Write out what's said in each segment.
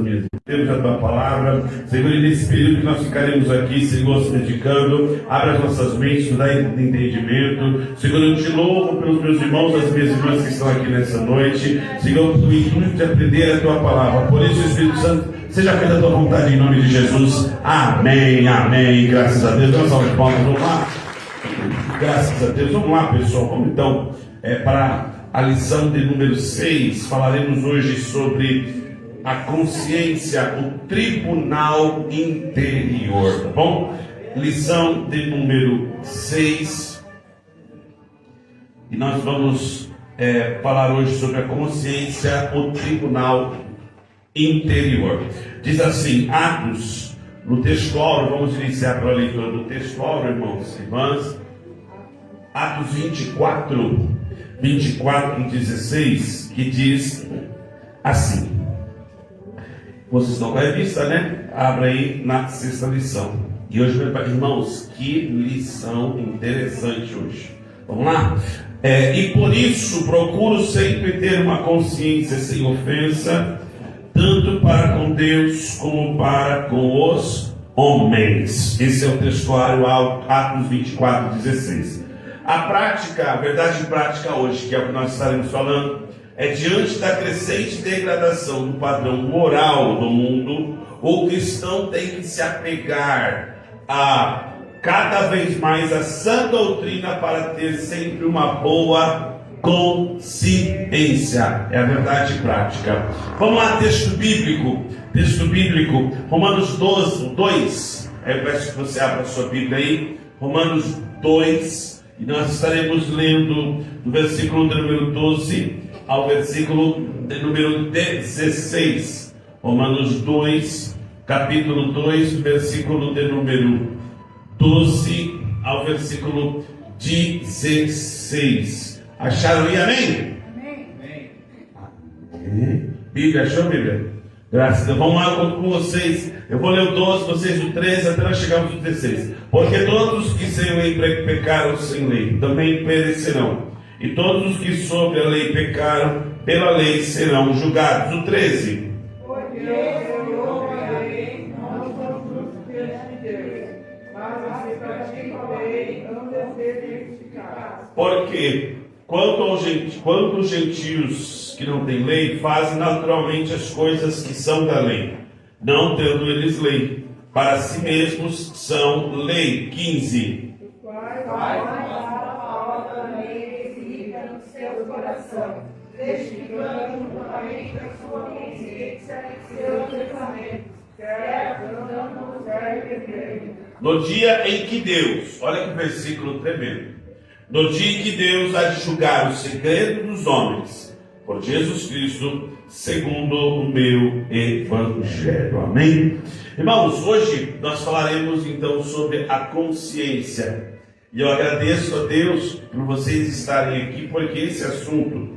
mesmo. Temos a tua palavra, Senhor, e nesse período que nós ficaremos aqui, Senhor, se dedicando, abre as nossas mentes, nos dá entendimento. Senhor, eu te louvo pelos meus irmãos, as minhas irmãs que estão aqui nessa noite. Senhor, o intuito de aprender a tua palavra. Por isso, Espírito Santo, seja feita a tua vontade em nome de Jesus. Amém, amém. Graças a Deus. Vamos salve de palmas, vamos lá. Graças a Deus. Vamos lá, pessoal. Vamos então para a lição de número 6. Falaremos hoje sobre a consciência, o tribunal interior, tá bom? Lição de número 6. E nós vamos falar hoje sobre a consciência, o tribunal interior. Diz assim, Atos, no textório, vamos iniciar pela leitura do textório, irmãos e irmãs. Atos 24, 16, que diz assim. Vocês estão com a revista, né? Abra aí na sexta lição. E hoje, irmãos, que lição interessante hoje. Vamos lá? E por isso procuro sempre ter uma consciência sem ofensa, tanto para com Deus como para com os homens. Esse é o textuário Atos 24, 16. A prática, a verdade prática hoje, que é o que nós estaremos falando, é diante da crescente degradação do padrão moral do mundo, o cristão tem que se apegar a cada vez mais a sã doutrina para ter sempre uma boa consciência. É a verdade prática. Vamos lá, texto bíblico, Romanos 12, 2. Eu peço que você abra a sua Bíblia aí, Romanos 2, e nós estaremos lendo do versículo de número 12 ao versículo de número 16. Romanos 2, capítulo 2, versículo de número 12 ao versículo 16. Acharam aí? Amém? Amém. Bíblia, achou, Bíblia? Graças a Deus. Vamos lá, eu conto com vocês. Eu vou ler o 12, vocês o 13, até nós chegarmos no 16. Porque todos os que sem lei pecaram sem lei, também perecerão. E todos os que sobre a lei pecaram, pela lei serão julgados. O 13. Porque eu a lei, não são justos diante de Deus, mas os que praticam a lei não devem ser justificados. Porque quanto os gentios que não têm lei fazem naturalmente as coisas que são da lei, não tendo eles lei, para si mesmos são lei. 15. Testificando juntamente a sua consciência e seus pensamentos, quer andando, quer crendo. No dia em que Deus, olha que versículo tremendo, no dia em que Deus há de julgar o segredo dos homens, por Jesus Cristo, segundo o meu evangelho. Amém? Irmãos, hoje nós falaremos então sobre a consciência. E eu agradeço a Deus por vocês estarem aqui, porque esse assunto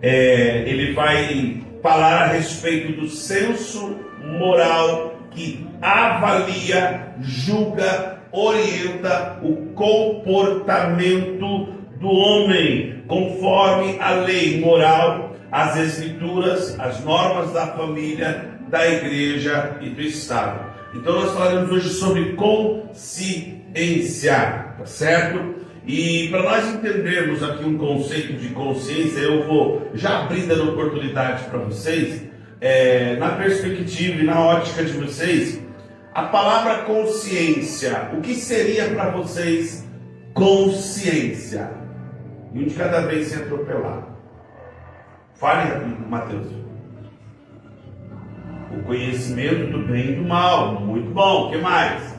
ele vai falar a respeito do senso moral que avalia, julga, orienta o comportamento do homem conforme a lei moral, as escrituras, as normas da família, da igreja e do Estado. Então nós falaremos hoje sobre consciência, tá certo? E para nós entendermos aqui um conceito de consciência, eu vou já abrir dando oportunidade para vocês, na perspectiva e na ótica de vocês, a palavra consciência. O que seria para vocês consciência? E um de cada vez sem atropelar. Fale, Mateus. O conhecimento do bem e do mal. Muito bom. O que mais?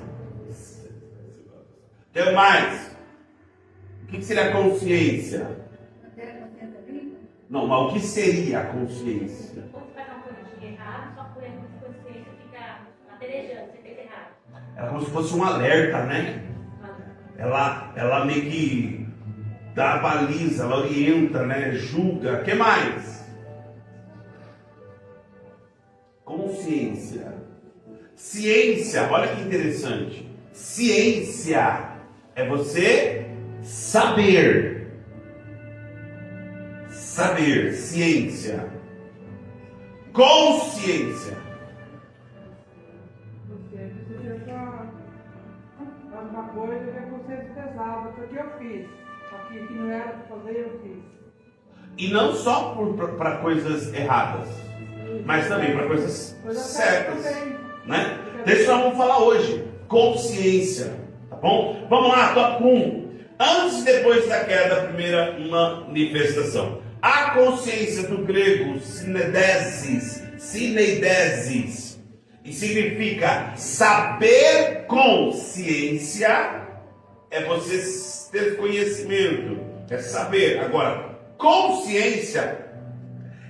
O que mais? O que seria a consciência? Não, mas o que seria a consciência? Quando você faz uma coisa errada, sua consciência fica laterejando, você fez errado. É como se fosse um alerta, né? Ela meio que dá a baliza, ela orienta, né? Julga. O que mais? Consciência. Ciência, olha que interessante. Ciência é você saber. Saber, ciência. Consciência E não só para coisas erradas, mas também para coisas certas, né? Desse nós vamos falar hoje, consciência, tá bom? Vamos lá, tópico 1. Antes e depois da queda, a primeira manifestação. A consciência do grego, sineidesis, e significa saber com ciência, é você ter conhecimento, é saber. Agora, consciência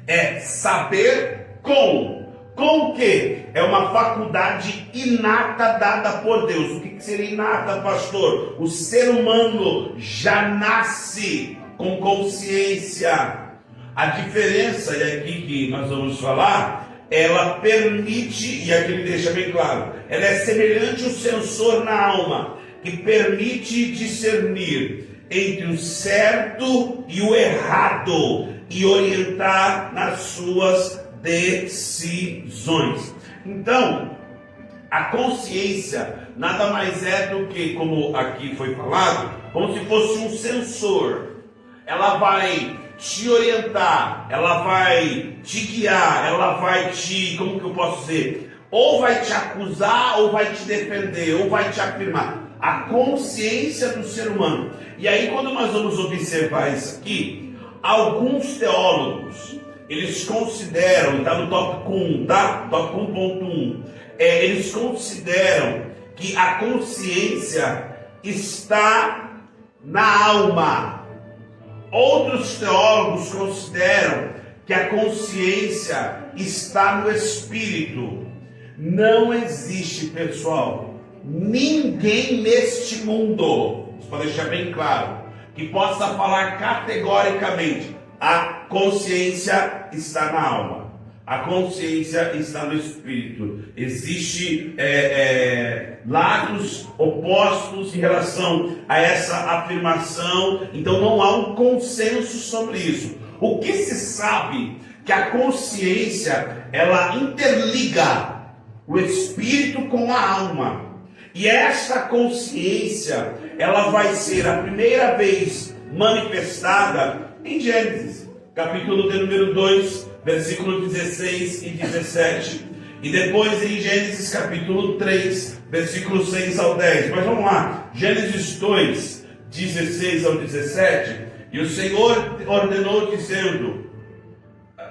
é saber com o quê? É uma faculdade inata dada por Deus. O que seria inata, pastor? O ser humano já nasce com consciência. A diferença, e aqui que nós vamos falar, ela permite, e aqui ele deixa bem claro, ela é semelhante ao sensor na alma, que permite discernir entre o certo e o errado e orientar nas suas decisões. Então, a consciência nada mais é do que, como aqui foi falado, como se fosse um sensor. Ela vai te orientar, ela vai te guiar, ela vai te, como que eu posso dizer? Ou vai te acusar, ou vai te defender, ou vai te afirmar. A consciência do ser humano. E aí, quando nós vamos observar isso aqui, alguns teólogos, eles consideram, está no tópico 1, tá? Tópico 1.1. Eles consideram que a consciência está na alma. Outros teólogos consideram que a consciência está no espírito. Não existe, pessoal, ninguém neste mundo, para deixar bem claro, que possa falar categoricamente: a consciência está na alma, a consciência está no espírito. Existem lados opostos em relação a essa afirmação, então não há um consenso sobre isso. O que se sabe que a consciência, ela interliga o espírito com a alma. E essa consciência, ela vai ser a primeira vez manifestada em Gênesis, capítulo de número 2, versículo 16 e 17. E depois em Gênesis capítulo 3, versículo 6 ao 10. Mas vamos lá, Gênesis 2, 16 ao 17. E o Senhor ordenou dizendo,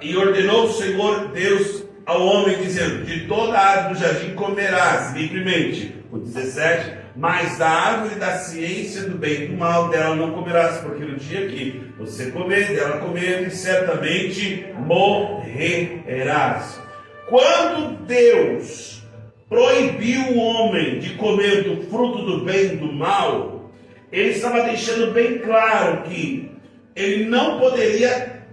e ordenou o Senhor Deus ao homem dizendo: de toda a árvore do jardim comerás livremente. O 17, mas da árvore da ciência do bem e do mal dela não comerás, porque no dia que você comer dela, certamente morrerás. Quando Deus proibiu o homem de comer do fruto do bem e do mal, ele estava deixando bem claro que ele não poderia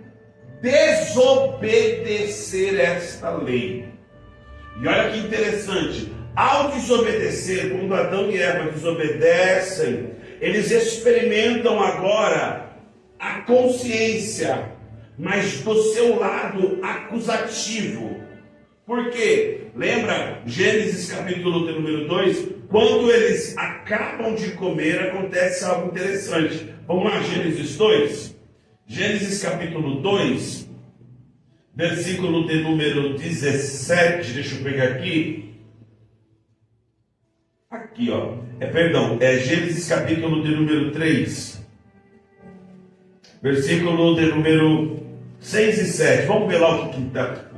desobedecer esta lei. E olha que interessante, ao desobedecer, quando Adão e Eva desobedecem, eles experimentam agora a consciência, mas do seu lado acusativo. Por quê? Lembra Gênesis capítulo de número 2? Quando eles acabam de comer, acontece algo interessante. Vamos lá, Gênesis 2? Gênesis capítulo 2, versículo de número 17, deixa eu pegar aqui. Aqui, ó, é Gênesis capítulo de número 3, versículo de número 6 e 7. Vamos ver lá o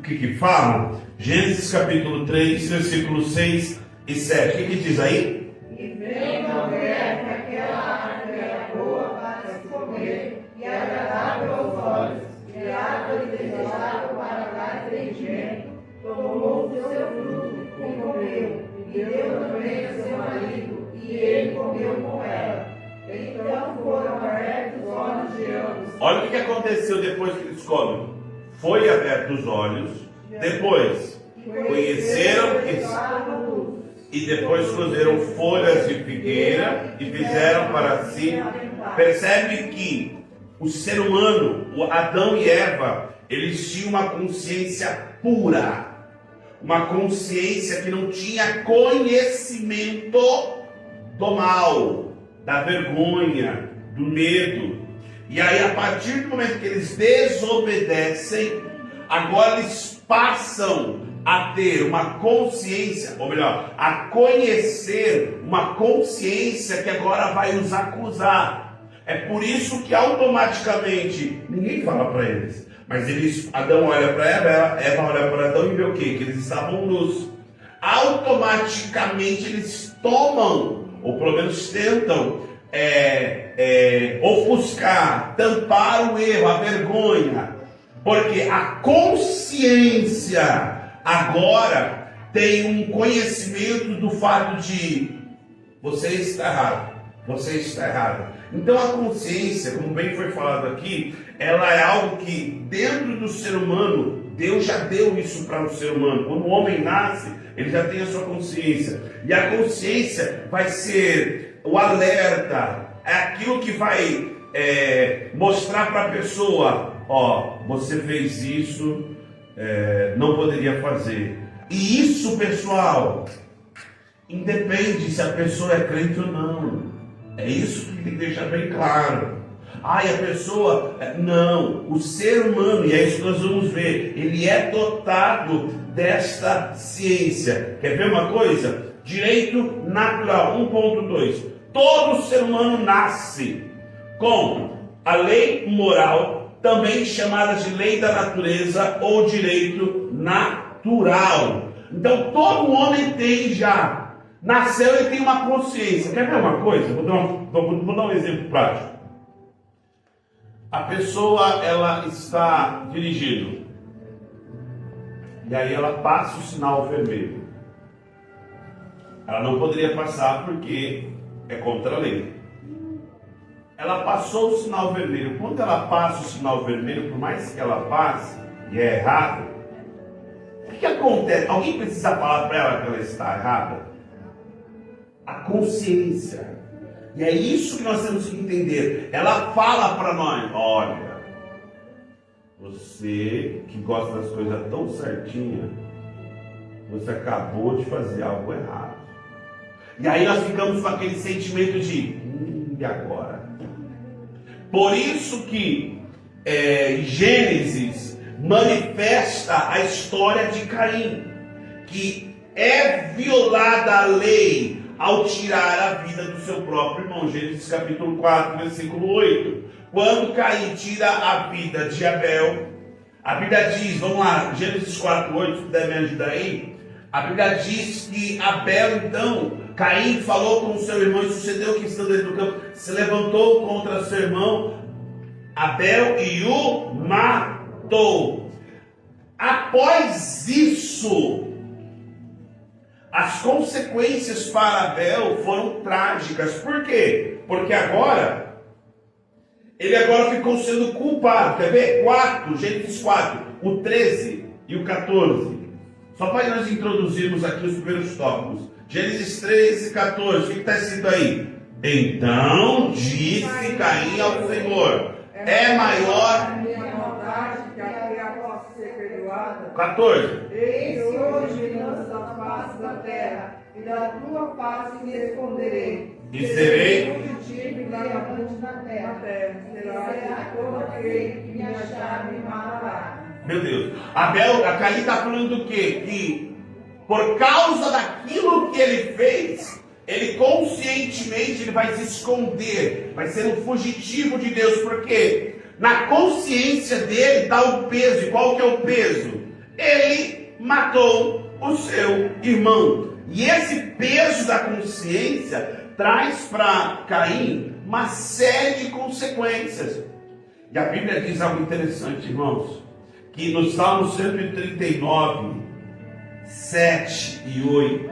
que fala. Gênesis capítulo 3, versículo 6 e 7. O que diz aí? E vendo a mulher que aquela árvore era boa para se comer e agradável aos olhos, e a árvore desejável para dar entendimento, tomou do seu fruto e comeu, e deu também a seu marido, e ele comeu com ela. Então foram abertos os olhos de ambos. Olha o que aconteceu depois que eles comem. Foi abertos os olhos, depois conheceram e depois cozeram folhas de figueira e fizeram para si. Percebe que o ser humano, o Adão e Eva, eles tinham uma consciência pura, uma consciência que não tinha conhecimento do mal, da vergonha, do medo. E aí, a partir do momento que eles desobedecem, agora eles passam a ter uma consciência, ou melhor, a conhecer uma consciência que agora vai os acusar. É por isso que automaticamente, ninguém fala para eles, mas Adão olha para Eva olha para Adão e vê o quê? Que eles estavam nus. Automaticamente eles tomam, ou pelo menos tentam, ofuscar, tampar o erro, a vergonha, porque a consciência agora tem um conhecimento do fato de você está errado, você está errado. Então a consciência, como bem foi falado aqui, ela é algo que dentro do ser humano, Deus já deu isso para o ser humano. Quando o homem nasce, ele já tem a sua consciência, e a consciência vai ser o alerta, é aquilo que vai mostrar para a pessoa, ó, você fez isso, não poderia fazer. E isso, pessoal, independe se a pessoa é crente ou não. É isso que tem que deixar bem claro. A pessoa, não, o ser humano, e é isso que nós vamos ver, ele é dotado desta ciência. Quer ver uma coisa? Direito natural, 1.2. Todo ser humano nasce com a lei moral, também chamada de lei da natureza ou direito natural. Então todo homem tem já, nasceu e tem uma consciência. Quer ver uma coisa? Vou dar um exemplo prático. A pessoa, ela está dirigindo, e aí ela passa o sinal vermelho. Ela não poderia passar porque é contra a lei. Ela passou o sinal vermelho. Quando ela passa o sinal vermelho, por mais que ela passe, e é errado, o que acontece? Alguém precisa falar para ela que ela está errada? A consciência. E é isso que nós temos que entender. Ela fala para nós, olha, você que gosta das coisas tão certinhas, você acabou de fazer algo errado. E aí nós ficamos com aquele sentimento de, e agora? Por isso que Gênesis manifesta a história de Caim, que é violada a lei ao tirar a vida do seu próprio irmão. Gênesis capítulo 4, versículo 8. Quando Caim tira a vida de Abel, a Bíblia diz, vamos lá, Gênesis 4, 8, se puder me ajudar aí. A Bíblia diz que Abel, então, Caim falou com o seu irmão, e sucedeu que, estando dentro do campo, se levantou contra seu irmão Abel e o matou. Após isso, as consequências para Abel foram trágicas. Por quê? Porque ele agora ficou sendo culpado. Quer ver? Gênesis 4, o 13 e o 14. Só para nós introduzirmos aqui os primeiros tópicos. Gênesis 13 e 14, o que está escrito aí? Então disse Caim ao Senhor, é maior a minha maldade que a possa ser perdoada. 14. Eis que hoje lanço a face da terra, e da tua face me esconderei. E serei fugitivo e vagabunde na terra. Será todo aquele que me achar me matará. Meu Deus, a Caim está falando do quê? Que por causa daquilo que ele fez, ele conscientemente ele vai se esconder, vai ser um fugitivo de Deus, porque na consciência dele está o peso. E qual que é o peso? Ele matou o seu irmão. E esse peso da consciência traz para Caim uma série de consequências. E a Bíblia diz algo interessante, irmãos, que no Salmo 139, 7 e 8,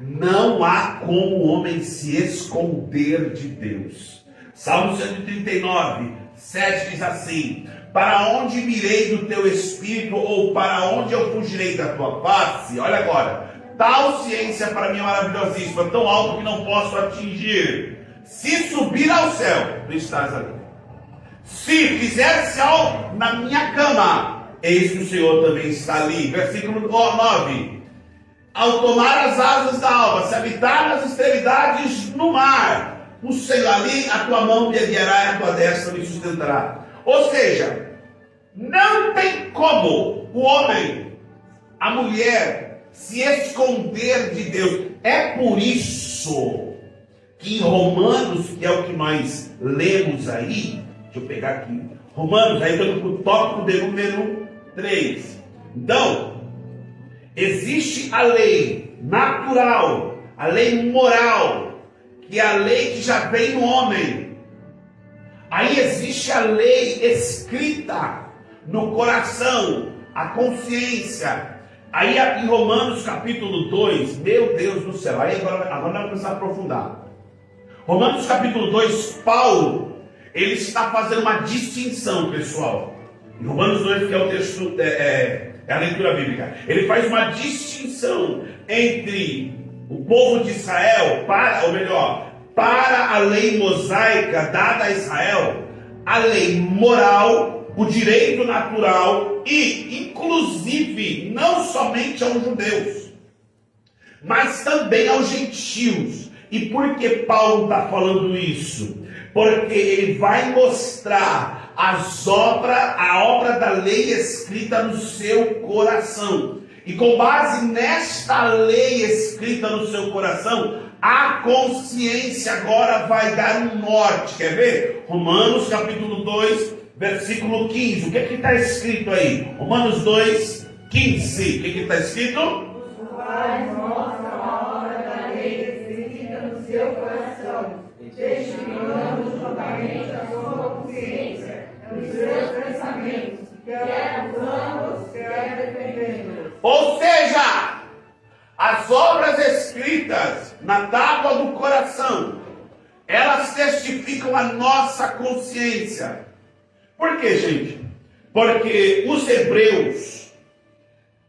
não há como o homem se esconder de Deus. Salmo 139, 7 diz assim: para onde mirei do teu espírito, ou para onde eu fugirei da tua face? Olha agora, tal ciência para mim é maravilhosíssima, tão alto que não posso atingir. Se subir ao céu, tu estás ali. Se fizer-se algo na minha cama, eis que o Senhor também está ali. Versículo 9. Ao tomar as asas da alva, se habitar nas extremidades no mar, um selo ali, a tua mão me guiará e a tua destra me sustentará. Ou seja, não tem como o homem, a mulher, se esconder de Deus. É por isso que em Romanos, que é o que nós lemos aí, deixa eu pegar aqui, Romanos, aí estamos para o tópico de número 3. Então, existe a lei natural, a lei moral, que é a lei que já vem no homem. Aí existe a lei escrita no coração, a consciência. Aí em Romanos capítulo 2, meu Deus do céu, aí agora vamos começar a aprofundar. Romanos capítulo 2, Paulo, ele está fazendo uma distinção, pessoal. Em Romanos 2, que é o texto, é a leitura bíblica, ele faz uma distinção entre o povo de Israel, para a lei mosaica dada a Israel, a lei moral, o direito natural e, inclusive, não somente aos judeus, mas também aos gentios. E por que Paulo está falando isso? Porque ele vai mostrar a obra da lei escrita no seu coração. E com base nesta lei escrita no seu coração, a consciência agora vai dar um norte. Quer ver? Romanos capítulo 2, versículo 15. O que está escrito aí? Romanos 2, 15. O que está escrito? Os quais mostram a obra da lei escrita no seu coração, testificando juntamente a sua consciência, os seus pensamentos, quer acusando-os, quer defendendo-os. Ou seja, as obras escritas na tábua do coração, elas testificam a nossa consciência. Por quê, gente? Porque os hebreus,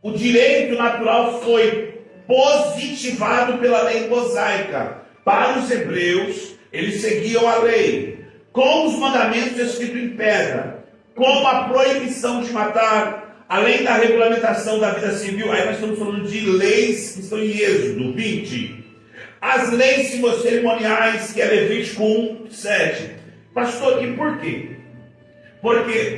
o direito natural foi positivado pela lei mosaica. Para os hebreus, eles seguiam a lei, com os mandamentos escritos em pedra, como a proibição de matar, além da regulamentação da vida civil. Aí nós estamos falando de leis que estão em Êxodo 20. As leis cerimoniais, que é Levítico 1, 7. Pastor, e por quê? Porque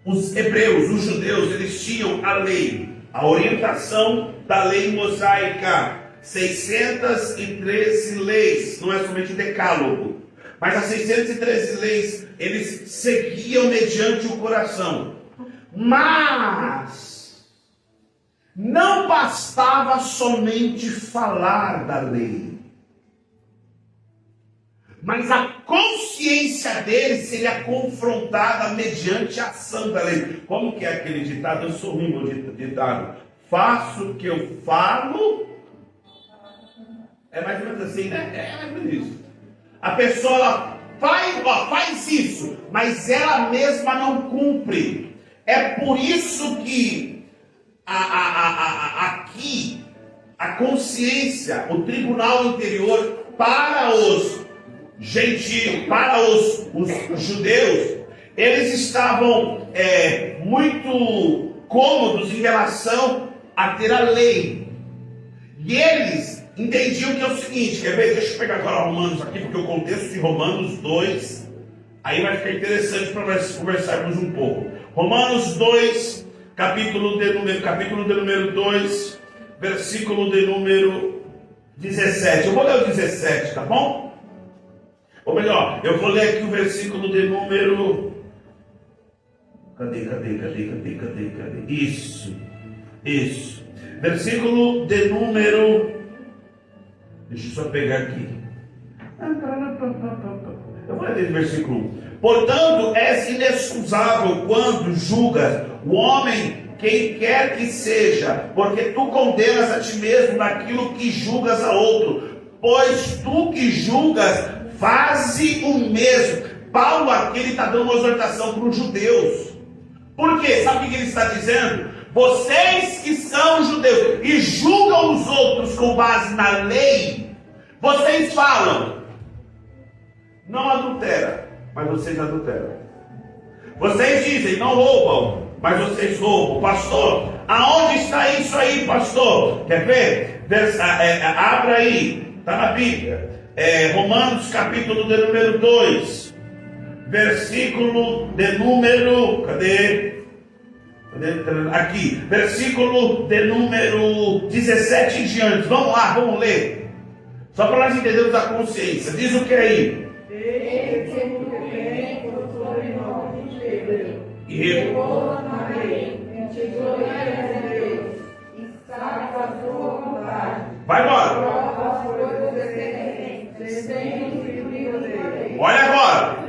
os hebreus, os judeus, eles tinham a lei, a orientação da lei mosaica, 613 leis, não é somente decálogo, mas as 613 leis, eles seguiam mediante o coração. Mas não bastava somente falar da lei, mas a consciência deles seria confrontada mediante a ação da lei. Como que é aquele ditado? Eu sou ruim no ditado. Faço o que eu falo. É mais ou menos assim, né? É mais ou menos isso. A pessoa ela faz isso, mas ela mesma não cumpre. É por isso que aqui a consciência, o tribunal interior para os gentios, para os judeus, eles estavam muito cômodos em relação a ter a lei. E eles entendiam que é o seguinte, quer ver? Deixa eu pegar agora Romanos aqui, porque o contexto de Romanos 2, aí vai ficar interessante para nós conversarmos um pouco. Romanos 2, capítulo de número 2, versículo de número 17. Eu vou ler o 17, tá bom? Ou melhor, eu vou ler aqui o versículo de número... Cadê? Isso. Versículo de número... Deixa eu só pegar aqui. Eu vou ler esse versículo 1. Portanto, és inexcusável quando julgas o homem, quem quer que seja, porque tu condenas a ti mesmo naquilo que julgas a outro, pois tu que julgas, faze o mesmo. Paulo aqui está dando uma exortação para os judeus. Por quê? Sabe o que ele está dizendo? Vocês que são judeus e julgam os outros com base na lei, vocês falam, não adultera, mas vocês adulteram. Vocês dizem, não roubam, mas vocês roubam. Pastor, aonde está isso aí, pastor? Quer ver? Abra aí, está na Bíblia. Romanos capítulo de número 2, versículo de número, cadê? Aqui, versículo de número 17 em diante. Vamos lá, vamos ler. Só para nós entendermos a consciência. Diz o que aí? Vai embora. Olha agora.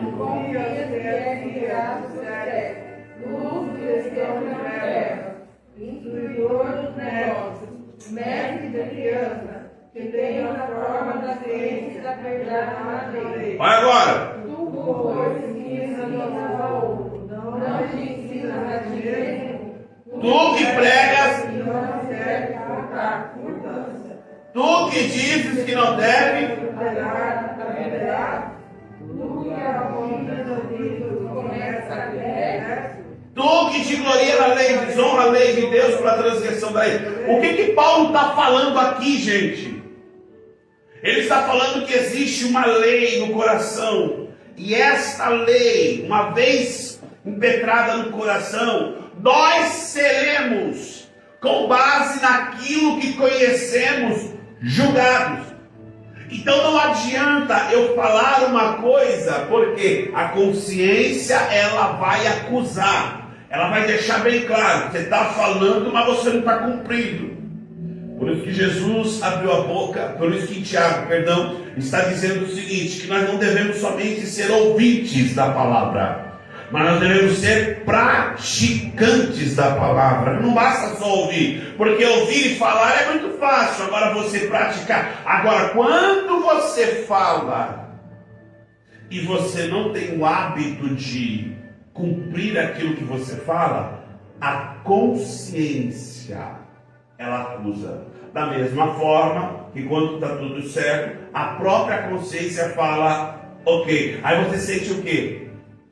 Instruidor dos negócios, mestre de criança, que tem a forma da ciência da verdade na lei. Olha agora. Tu, pois, ensina ao outro, não te ensina a ti mesmo. Tu que pregas, e não serve cortar, portanto. tu que dizes que não deve, Tu que apontas os dedos começa a ter. tu que te gloria na lei, desonra a lei de Deus pela transgressão da lei. O que Paulo está falando aqui, gente? Ele está falando que existe uma lei no coração. E esta lei, uma vez impetrada no coração, nós seremos, com base naquilo que conhecemos, julgados. Então não adianta eu falar uma coisa, porque a consciência ela vai acusar. Ela vai deixar bem claro, você está falando, mas você não está cumprindo. Por isso que Jesus abriu a boca, por isso que Tiago, está dizendo o seguinte, que nós não devemos somente ser ouvintes da palavra, mas nós devemos ser praticantes da palavra. Não basta só ouvir, porque ouvir e falar é muito fácil, agora você praticar. Agora, quando você fala e você não tem o hábito de cumprir aquilo que você fala, a consciência ela acusa. Da mesma forma que quando está tudo certo, a própria consciência fala, ok. Aí você sente o quê?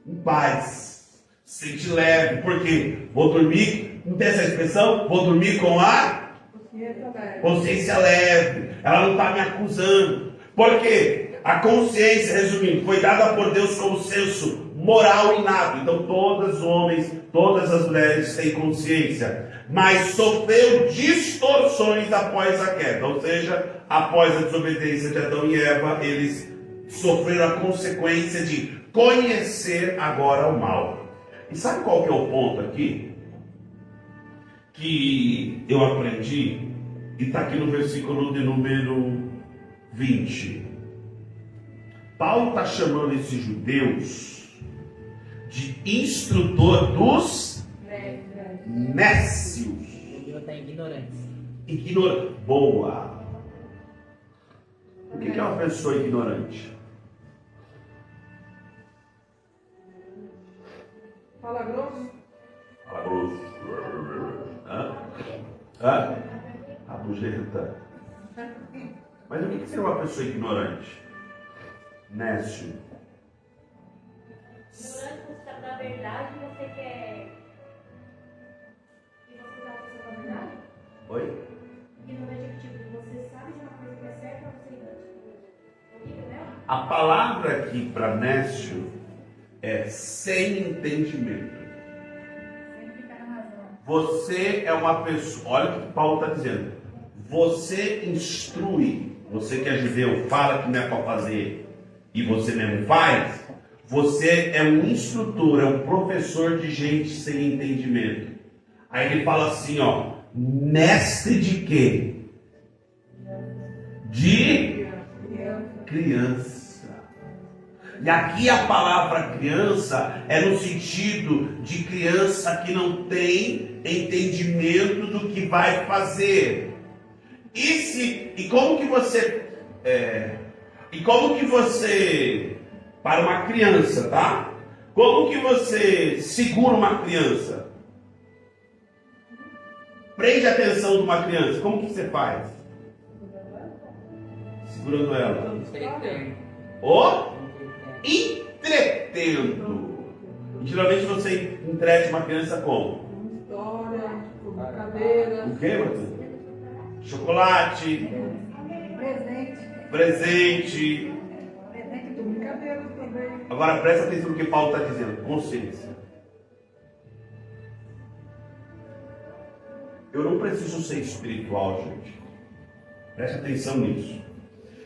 Em paz, sente leve. Por quê? Vou dormir, não tem essa expressão? Vou dormir com a consciência leve. Ela não está me acusando. Por quê? A consciência, resumindo, foi dada por Deus como senso moral inato. Então todos os homens, todas as mulheres têm consciência, mas sofreu distorções após a queda. Ou seja, após a desobediência de Adão e Eva, eles sofreram a consequência de conhecer agora o mal. E sabe qual que é o ponto aqui? Que eu aprendi, e está aqui no versículo de número 20. Paulo está chamando esses judeus de instrutor dos nécios. Ignorante. Boa. O que é uma pessoa ignorante? Fala grosso. Fala grosso. Rabugenta. Mas o que seria uma pessoa ignorante? Nécio. Ignorante, você está na verdade e você quer. E você está pensando na verdade? Oi? Ignorante é que tipo, você sabe de uma coisa que é certa, mas você não. Horrível, né? A palavra aqui para nécio é sem entendimento. Sempre ficar na razão. Você é uma pessoa, olha o que Paulo está dizendo. Você instrui, você que é judeu, fala que não é para fazer e você mesmo faz. Você é um instrutor, é um professor de gente sem entendimento. Aí ele fala assim, ó, mestre de quê? De criança. E aqui a palavra criança é no sentido de criança que não tem entendimento do que vai fazer. E como que você para uma criança, tá? Como que você segura uma criança? Prende a atenção de uma criança. Como que você faz? Segurando ela. Entretendo. E geralmente você entrete uma criança como? História, brincadeira. O quê, Matheus? Chocolate. Presente. presente. Presente do brincadeira também. Agora presta atenção no que Paulo está dizendo. Consciência. Eu não preciso ser espiritual, gente. Preste atenção nisso.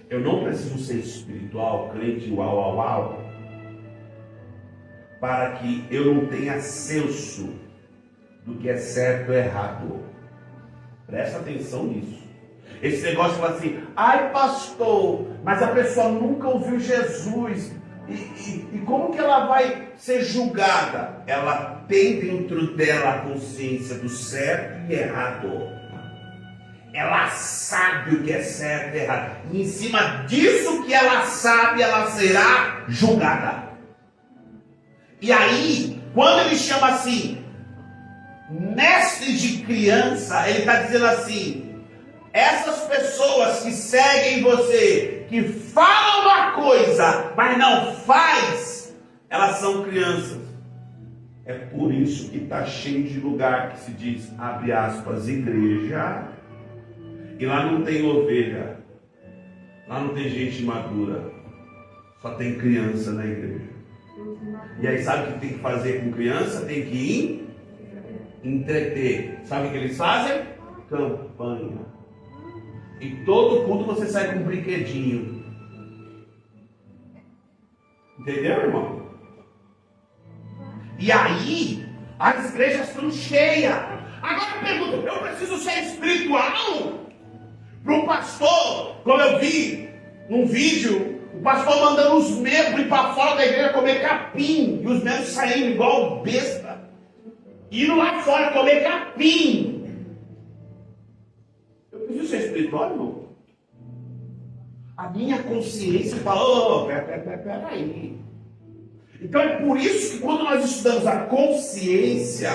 Eu não preciso ser espiritual, crente, uau, para que eu não tenha senso do que é certo e errado. Presta atenção nisso. Esse negócio de falar assim, ai pastor, mas a pessoa nunca ouviu Jesus. E como que ela vai ser julgada? Ela tem dentro dela a consciência do certo e errado. Ela sabe o que é certo e errado. E em cima disso que ela sabe, ela será julgada. E aí, quando ele chama assim, mestre de criança, ele está dizendo assim, essas pessoas que seguem você, que falam uma coisa, mas não faz, elas são crianças. É por isso que está cheio de lugar que se diz, abre aspas, igreja, e lá não tem ovelha, lá não tem gente madura, só tem criança na igreja. E aí sabe o que tem que fazer com criança? Tem que entreter. Sabe o que eles fazem? Campanha. E todo culto você sai com um brinquedinho. Entendeu, irmão? E aí, as igrejas estão cheias. Agora eu pergunto, eu preciso ser espiritual? Para um pastor, como eu vi num vídeo, o pastor mandando os membros ir para fora da igreja comer capim. E os membros saindo igual besta. Indo lá fora comer capim. Eu preciso ser espiritual, irmão? A minha consciência fala, peraí. Então é por isso que quando nós estudamos a consciência,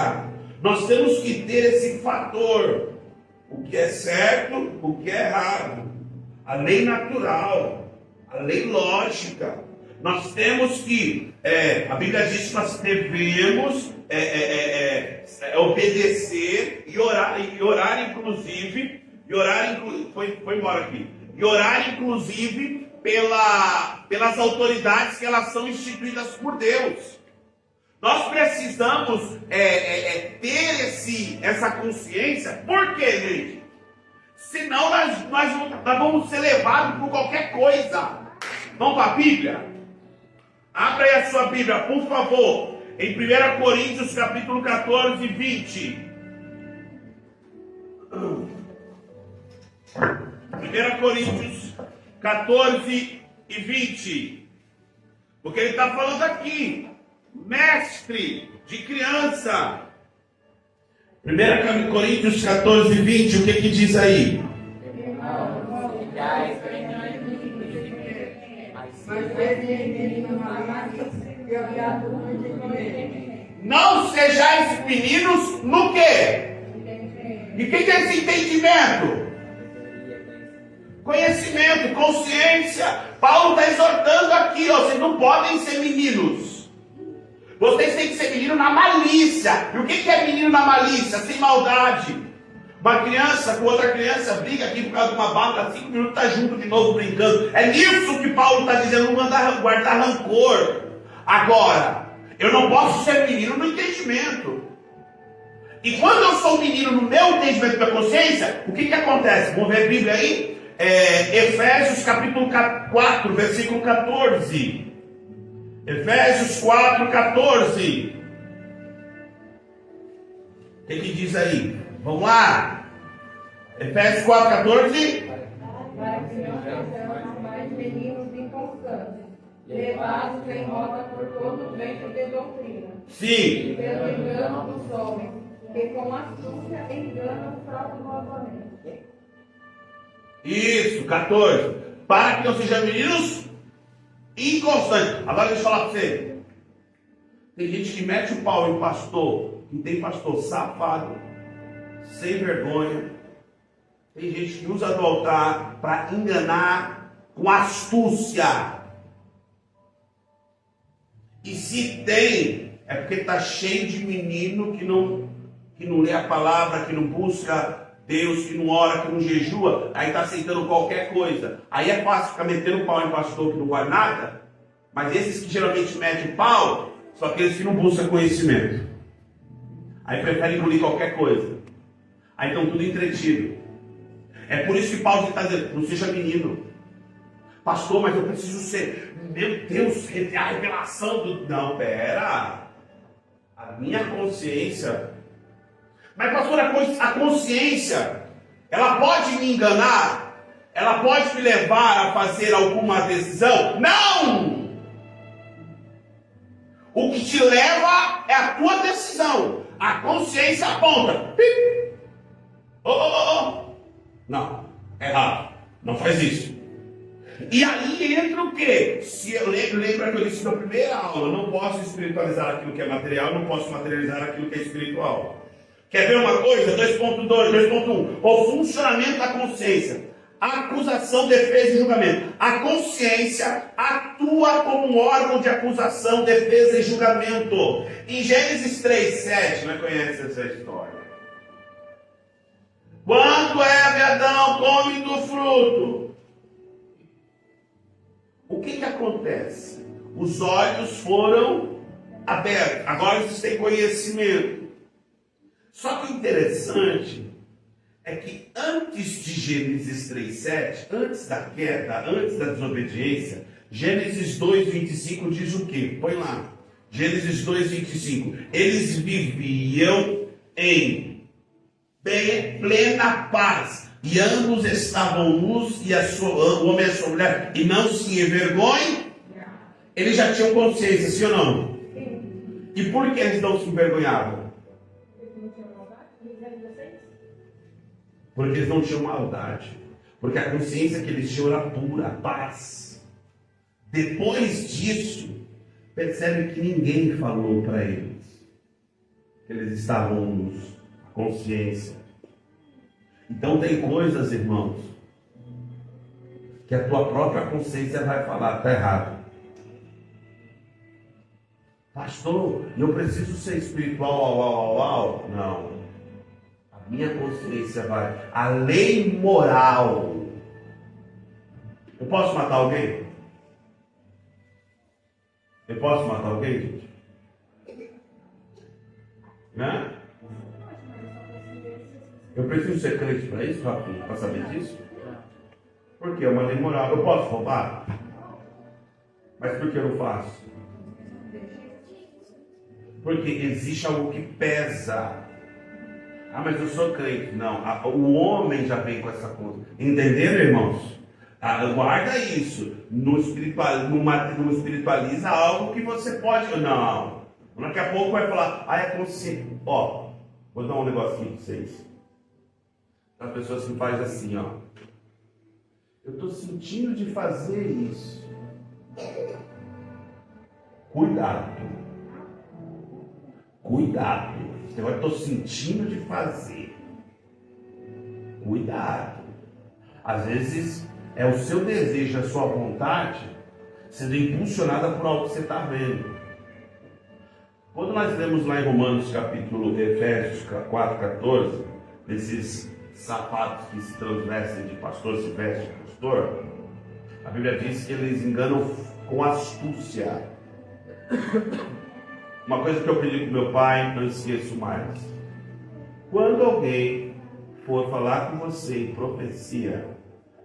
nós temos que ter esse fator. O que é certo, o que é errado. A lei natural, a lei lógica. Nós temos que, a Bíblia diz que nós devemos obedecer e orar inclusive, foi embora aqui, e orar inclusive pelas autoridades que elas são instituídas por Deus. Nós precisamos ter essa consciência. Por quê, gente? Senão nós vamos ser levados por qualquer coisa. Vamos para a Bíblia? Abra aí a sua Bíblia, por favor. Em 1 Coríntios, capítulo 14, 20. 1 Coríntios 14 e 20. Porque ele está falando aqui. Mestre de criança. 1 Coríntios 14, 20, o que diz aí? Não sejais meninos no quê? E o que é esse entendimento? Conhecimento, consciência. Paulo está exortando aqui, vocês não podem ser meninos. Vocês têm que ser menino na malícia. E o que é menino na malícia? Sem maldade. Uma criança com outra criança briga aqui por causa de uma bala, 5 minutos está junto de novo brincando. É nisso que Paulo está dizendo, não guardar rancor. Agora, eu não posso ser menino no entendimento. E quando eu sou menino no meu entendimento da consciência, o que acontece? Vamos ver a Bíblia aí? Efésios capítulo 4, versículo 14. Efésios 4, 14. O que diz aí? Vamos lá. Efésios 4, 14. Para que não sejamos mais meninos inconstantes, levados em roda por todo vento de doutrina. Sim. E pelo engano dos homens, que com astúcia enganam fraudulosamente. Isso, 14. Para que não sejam meninos inconstantes. Agora deixa eu falar para você. Tem gente que mete o pau em pastor, e tem pastor safado, sem vergonha. Tem gente que usa do altar para enganar com astúcia. E se tem, é porque está cheio de menino que não lê a palavra, que não busca Deus que não ora, que não jejua, aí está aceitando qualquer coisa. Aí é fácil ficar metendo pau em pastor que não vale nada. Mas esses que geralmente metem pau, são aqueles que não buscam conhecimento. Aí preferem engolir qualquer coisa. Aí estão tudo entretido. É por isso que Paulo está dizendo, não seja menino. Pastor, mas eu preciso ser, meu Deus, a revelação do... Não, pera. A minha consciência... Mas pastor, a consciência, ela pode me enganar? Ela pode me levar a fazer alguma decisão? Não! O que te leva é a tua decisão. A consciência aponta. Não, é errado. Não faz isso. E aí entra o quê? Se eu lembro que eu disse na primeira aula, eu não posso espiritualizar aquilo que é material, não posso materializar aquilo que é espiritual. Quer ver uma coisa? 2.2, 2.1. O funcionamento da consciência. Acusação, defesa e julgamento. A consciência atua como um órgão de acusação, defesa e julgamento. Em Gênesis 3:7, não conhece essa história? Quando Eva e Adão comem do fruto, o que acontece? Os olhos foram abertos. Agora vocês têm conhecimento. Só que o interessante é que antes de Gênesis 3:7, antes da queda, antes da desobediência, Gênesis 2:25 diz o quê? Põe lá. Gênesis 2:25. Eles viviam em plena paz, e ambos estavam nus, e o homem e a sua mulher, e não se envergonhem. Eles já tinham consciência, sim ou não? E por que eles não se envergonhavam? Porque eles não tinham maldade. Porque a consciência que eles tinham era pura, paz. Depois disso, percebe que ninguém falou para eles que eles estavam nus. A consciência. Então tem coisas, irmãos, que a tua própria consciência vai falar, está errado. Pastor, eu preciso ser espiritual, não. Minha consciência vai. A lei moral. Eu posso matar alguém? Eu posso matar alguém, gente? Né? Eu preciso ser crente para isso, Rafinha? Para saber disso? Porque é uma lei moral. Eu posso roubar? Mas por que eu não faço? Porque existe algo que pesa. Ah, mas eu sou crente. Não, o homem já vem com essa coisa. Entenderam, irmãos? Guarda isso. Não espiritualiza algo que você pode... Não. Daqui a pouco vai falar, é consciente. Ó, vou dar um negocinho para vocês. As pessoas que fazem assim, ó. Eu estou sentindo de fazer isso. Cuidado. Cuidado. Eu estou sentindo de fazer. Cuidado. Às vezes é o seu desejo, a sua vontade sendo impulsionada por algo que você está vendo. Quando nós lemos lá em Romanos capítulo Efésios 4:14, esses sapatos que se transvestem de pastor, se vestem de pastor, a Bíblia diz que eles enganam com astúcia. Uma coisa que eu aprendi com meu pai, não esqueço mais. Quando alguém for falar com você em profecia,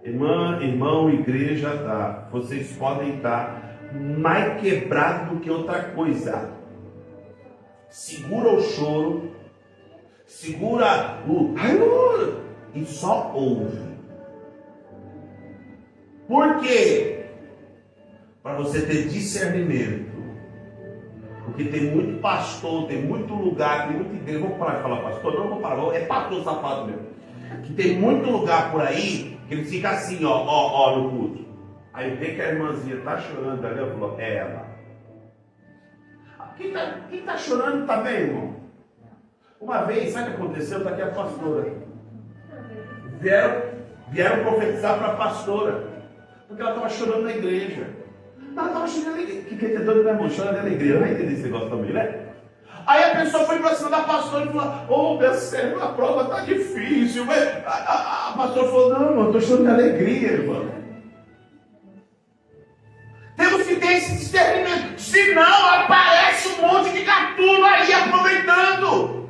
irmão, igreja, tá? Vocês podem estar mais quebrados do que outra coisa. Segura o choro, segura o... e só ouve. Por quê? Para você ter discernimento. Porque tem muito pastor, tem muito lugar, tem muita igreja. Vou parar de falar pastor? Não vou parar, é pastor safado mesmo. Que tem muito lugar por aí que ele fica assim, ó, no culto. Aí vê que a irmãzinha está chorando ali, eu falo, é ela. Quem está chorando está bem, irmão? Uma vez, sabe o que aconteceu? Está aqui a pastora. Vieram profetizar para a pastora. Porque ela estava chorando na igreja. Ela estava chorando na igreja. Que doido, né, irmão? Chora na igreja. Eu não entendi esse negócio também, né? Aí a pessoa foi para cima da pastora e falou: ô, minha serva, a prova está difícil. Mas a pastora falou: não, irmão, estou chorando de alegria, irmão. Temos que ter esse discernimento. Senão aparece um monte de gatuno aí aproveitando.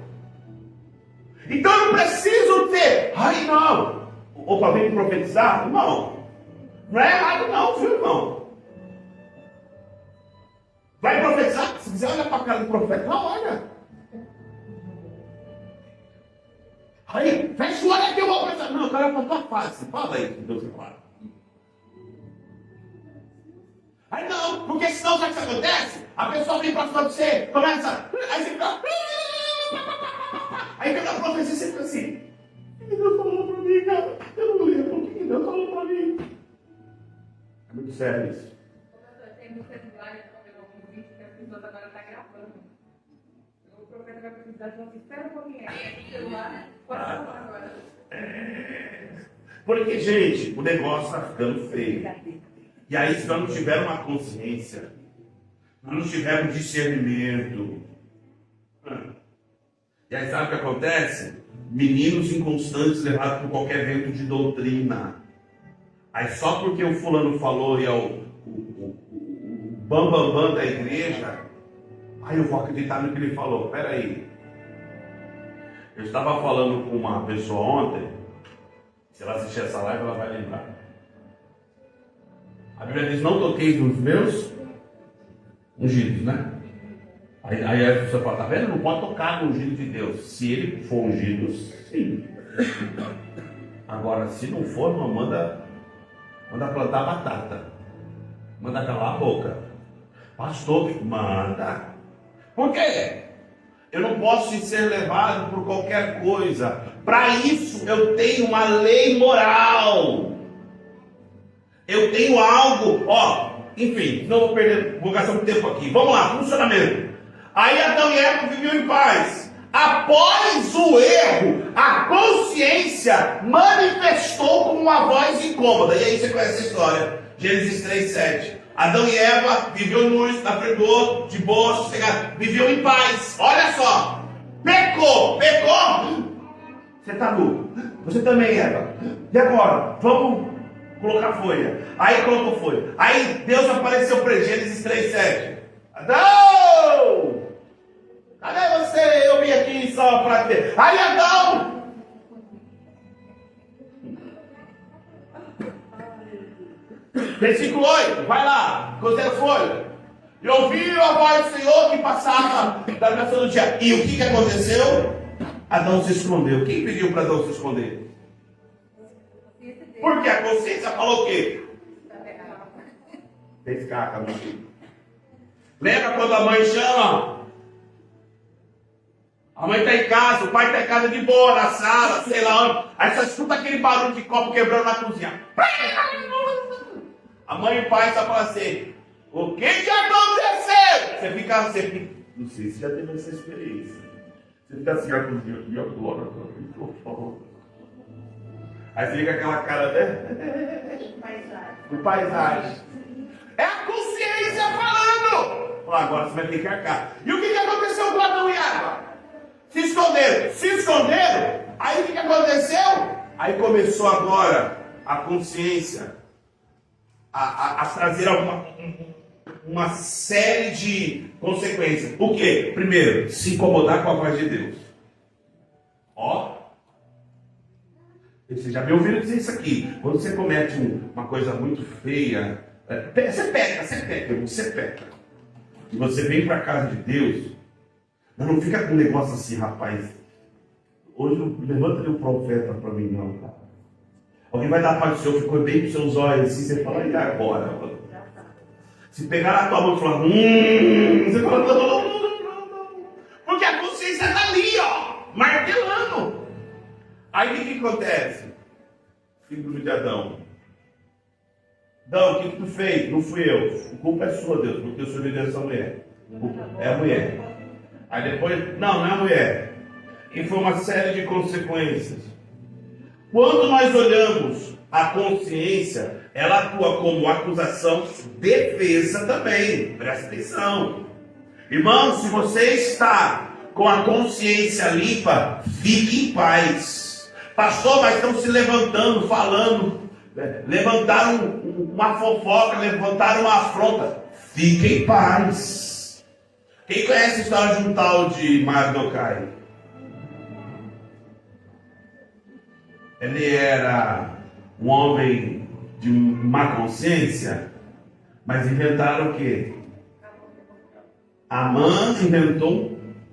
Então eu não preciso ter. Ai, não. Opa, vem profetizar? Irmão, não é errado não, viu, irmão? Vai profetizar? Se quiser olhar para a cara do profeta, não olha. Aí, fecha o olho aqui, eu vou profetizar. Não, eu quero para a tua face. Fala aí, que Deus fala. Aí não, porque senão sabe o que acontece? A pessoa vem pra cima de você, começa, aí você fica. Aí pega a profecia e você fica assim. O que Deus falou pra mim, cara? Eu não lembro. O que Deus falou pra mim? É muito sério isso. Tem muita linguagem, eu não vi que as pessoas agora estão gravando. O profeta vai precisar de uma. Espera um pouquinho aí, o celular, pode falar agora. Porque, gente, o negócio tá ficando feio. E aí, se nós não tivermos uma consciência, nós não tivermos discernimento. E aí, sabe o que acontece? Meninos inconstantes levados por qualquer vento de doutrina. Aí, só porque o fulano falou e é o bambambam da igreja, aí eu vou acreditar no que ele falou. Peraí. Eu estava falando com uma pessoa ontem, se ela assistir essa live, ela vai lembrar. A Bíblia diz: não toqueis nos meus ungidos, né? Aí a pessoa fala: tá vendo? Não pode tocar no ungido de Deus. Se ele for ungido, sim. Agora, se não for, não, manda plantar batata. Manda calar a boca. Pastor, manda. Por quê? Eu não posso ser levado por qualquer coisa. Para isso, eu tenho uma lei moral. Eu tenho algo, enfim, não vou gastar muito tempo aqui. Vamos lá, funcionamento. Aí Adão e Eva viviam em paz. Após o erro, a consciência manifestou como uma voz incômoda. E aí você conhece a história. Gênesis 3:7. Adão e Eva viviam no na frente do outro, de boa, sossegado, viviam em paz. Olha só. Pecou. Você está nu. Você também, Eva. E agora? Vamos colocar folha. Aí colocou folha. Aí Deus apareceu para Gênesis 3:7. Adão! Cadê você? Eu vim aqui só para ver. Aí Adão! Versículo 8. Vai lá. Cozeira folha. E ouviu a voz do Senhor que passava da nação do dia. E o que aconteceu? Adão se escondeu. Quem pediu para Adão se esconder? Porque a consciência falou o quê? Fez caca, meu filho. Lembra quando a mãe chama? A mãe está em casa, o pai está em casa de boa, na sala, sei lá onde. Aí você escuta aquele barulho de copo quebrando na cozinha. A mãe e o pai só falam assim: o que aconteceu? Você fica assim, não sei se já teve essa experiência. Você fica assim, a cozinha, e agora, por favor. Aí fica aquela cara, né? De paisagem. É a consciência falando. Agora você vai ter que arcar. E o que aconteceu com Adão e Eva? Se esconderam. Aí o que aconteceu? Aí começou agora a consciência a trazer uma série de consequências. O quê? Primeiro, se incomodar com a voz de Deus. Vocês já me ouviram dizer isso aqui. Quando você comete uma coisa muito feia, você peca. E você vem para a casa de Deus, mas não fica com um negócio assim, rapaz. Hoje não levanta o profeta para mim, não, tá? Alguém vai dar a paz do Senhor, ficou bem com seus olhos assim, você fala: e agora? Se pegar na tua mão e falar: você fala: não. Porque a consciência está ali, martelando. Aí o que acontece? Filho de Adão. Adão, o que tu fez? Não fui eu. A culpa é sua, Deus, porque eu sou líder dessa mulher. É a mulher. Aí depois, não é a mulher. E foi uma série de consequências. Quando nós olhamos a consciência, ela atua como acusação, defesa também. Presta atenção. Irmão, se você está com a consciência limpa, fique em paz. Pastor, mas estão se levantando, falando, levantaram uma fofoca, levantaram uma afronta. Fique em paz. Quem conhece a história de um tal de Mardokai? Ele era um homem de má consciência, mas inventaram o quê? Amã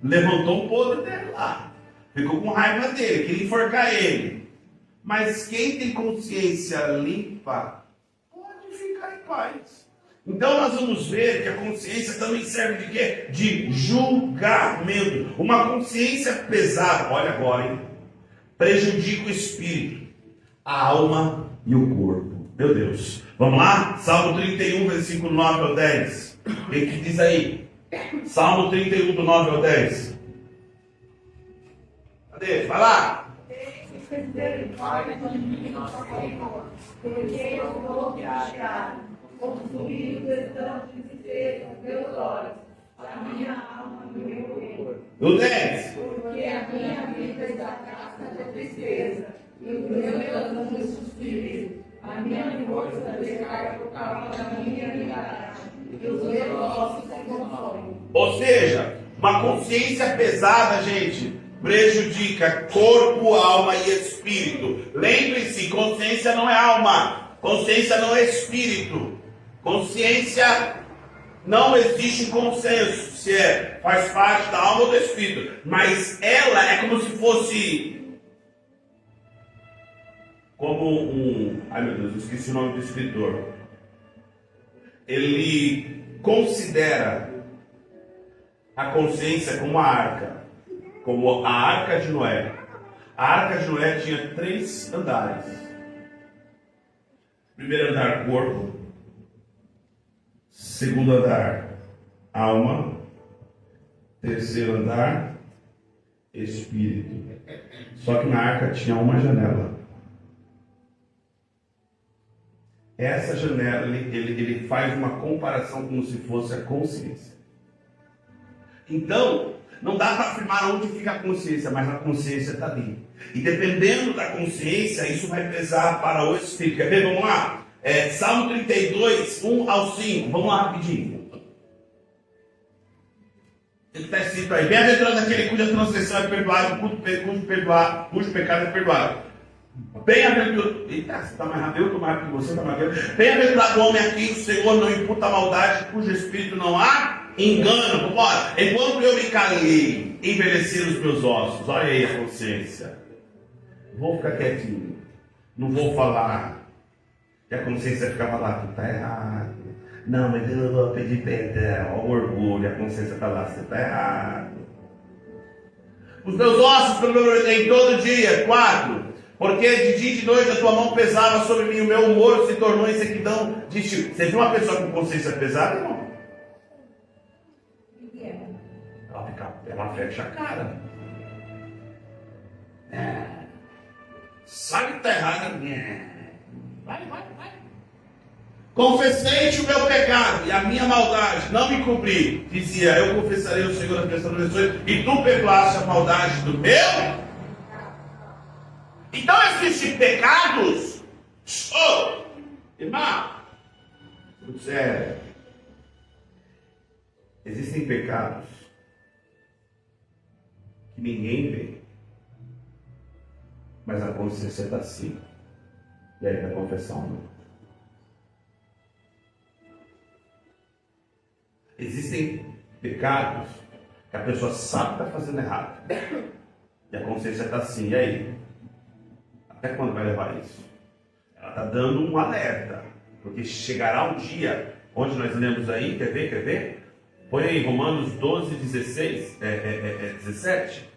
levantou um podre dele lá. Ficou com raiva dele, queria enforcar ele. Mas quem tem consciência limpa, pode ficar em paz. Então nós vamos ver que a consciência também serve de quê? De julgamento. Uma consciência pesada, olha agora, hein? Prejudica o espírito, a alma e o corpo. Meu Deus. Vamos lá? Salmo 31, versículo 9 ao 10. O que diz aí? Salmo 31, do 9 ao 10. Cadê? Vai lá. Porque eu vou buscar, consumido estão desespero meus olhos, a minha alma e o meu corpo. Do 10. Porque a minha vida está gasta de tristeza, e os meus ânimos suspiram. A minha força decai por causa da minha liberdade, e os meus ossos se consomem. Ou seja, uma consciência pesada, gente, prejudica corpo, alma e espírito. Lembre-se, consciência não é alma, consciência não é espírito. Consciência não existe consenso se faz parte da alma ou do espírito, mas ela é como se fosse ai meu Deus, eu esqueci o nome do escritor. Ele considera a consciência como a arca, como a arca de Noé. A arca de Noé tinha 3 andares. Primeiro andar, corpo. Segundo andar, alma. Terceiro andar, espírito. Só que na arca tinha uma janela. Essa janela, ele faz uma comparação como se fosse a consciência. Então, não dá para afirmar onde fica a consciência, mas a consciência está ali. E dependendo da consciência, isso vai pesar para o espírito. Quer ver? Vamos lá? Salmo 32, 1 ao 5. Vamos lá rapidinho. Ele está escrito aí: bem-aventurado aquele cuja transgressão é perdoada, cujo pecado é perdoado. Bem-aventurado. Eita, você está mais rápido, eu estou mais rápido que você, está mais rápido. Bem-aventurado o homem a quem o Senhor não imputa maldade, cujo espírito não há engano. Vamos embora. Enquanto eu me calei, envelheceram os meus ossos. Olha aí a consciência. Vou ficar quietinho, não vou falar. E a consciência ficava lá: tu está errado. Não, mas eu não vou pedir perdão. Olha o orgulho, a consciência está lá: você está errado. Os meus ossos em todo dia. 4. Porque de dia e de noite a tua mão pesava sobre mim, o meu humor se tornou em sequidão de estilo. Você viu uma pessoa com consciência pesada, irmão? Ela fecha a cara. Sabe que está errado? Vai. Confessei-te o meu pecado e a minha maldade, não me cobri. Dizia: eu confessarei ao Senhor as minhas transgressões, e tu perdoaste a maldade do meu. Então existem pecados. Irmão, muito sério. Existem pecados que ninguém vê, mas a consciência está assim. E aí vai confessar ou não? Existem pecados que a pessoa sabe que está fazendo errado, e a consciência está assim. E aí? Até quando vai levar isso? Ela está dando um alerta, porque chegará um dia onde nós lemos aí, quer ver? Põe aí Romanos 12, 16, 17,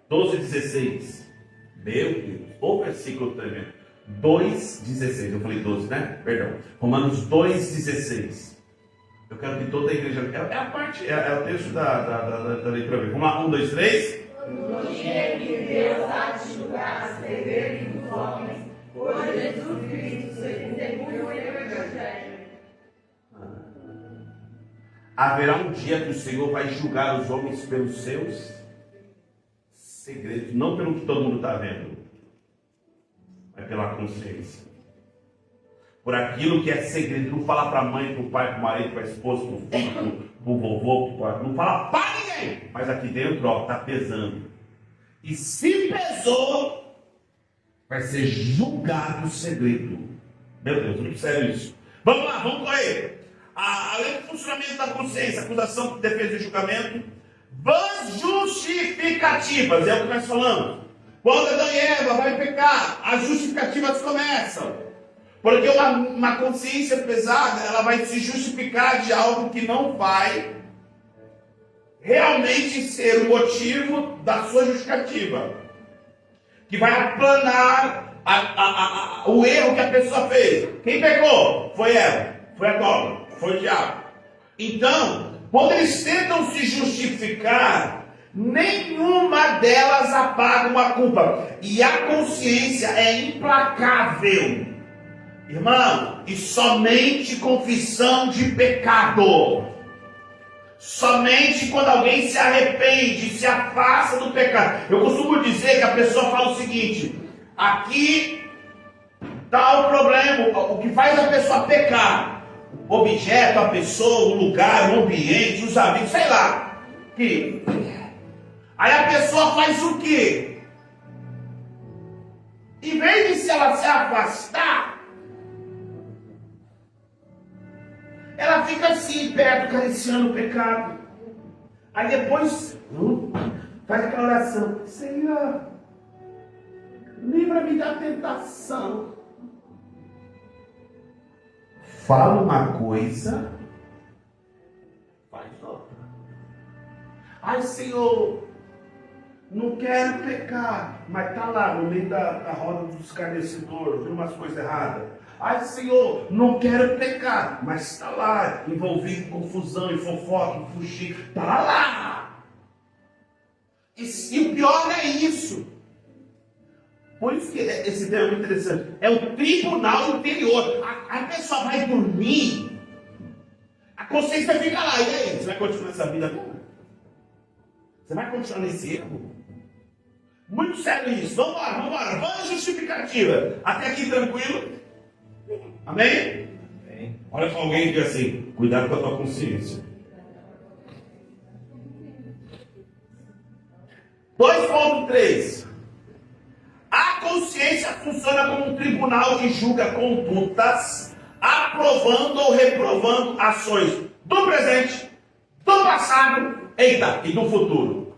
12, 16. Meu Deus, o versículo tremendo. 2, 16, eu falei 12, né? Perdão. Romanos 2, 16. Eu quero que toda a igreja, é a parte, é o texto da leitura. Vamos lá, 1, 2, 3. No dia que Deus há de julgar as deveres dos homens, por Jesus Cristo, segundo o Evangelho. Haverá um dia que o Senhor vai julgar os homens pelos seus segredos, não pelo que todo mundo está vendo, mas pela consciência. Por aquilo que é segredo. Não fala para a mãe, para o pai, para o marido, para a esposa, para o filho, para o vovô, não fala para ninguém. Mas aqui dentro, ó, está pesando. E se pesou, vai ser julgado o segredo. Meu Deus, muito sério isso. Vamos lá, vamos correr. Além do funcionamento da consciência, acusação, defesa e julgamento, vãs justificativas, é o que nós falamos. Quando Adão e Eva vai pecar, as justificativas começam. Porque uma consciência pesada, ela vai se justificar de algo que não vai realmente ser o motivo da sua justificativa. Que vai aplanar o erro que a pessoa fez. Quem pecou? Foi ela, foi a dobra, foi o diabo. Então, quando eles tentam se justificar, nenhuma delas apaga uma culpa. E a consciência é implacável. Irmão, e somente confissão de pecado. Somente quando alguém se arrepende, se afasta do pecado. Eu costumo dizer que a pessoa fala o seguinte: aqui está o problema, o que faz a pessoa pecar. O objeto, a pessoa, o lugar, o ambiente, os amigos, sei lá. Aí a pessoa faz o quê? Em vez de ela se afastar, ela fica assim, perto, acariciando o pecado. Aí depois, faz aquela oração: Senhor, livra-me da tentação. Fala uma coisa, faz outra. Ai, Senhor, não quero pecar, mas está lá no meio da roda dos escarnecedores, viu umas coisas erradas. Ai, Senhor, não quero pecar, mas está lá, envolvido em confusão, em fofoca, em fugir, está lá. E o pior é isso. Por isso que esse tema é muito interessante. É o tribunal interior. A pessoa vai dormir, a consciência fica lá. E aí, você vai continuar essa vida agora? Você vai continuar nesse erro? Muito sério isso. Vamos embora. Vamos justificativa. Até aqui tranquilo? Amém? Amém. Olha para alguém e diga assim: cuidado com a tua consciência. 2.3. A consciência funciona como um tribunal que julga condutas, aprovando ou reprovando ações do presente, do passado, e do futuro.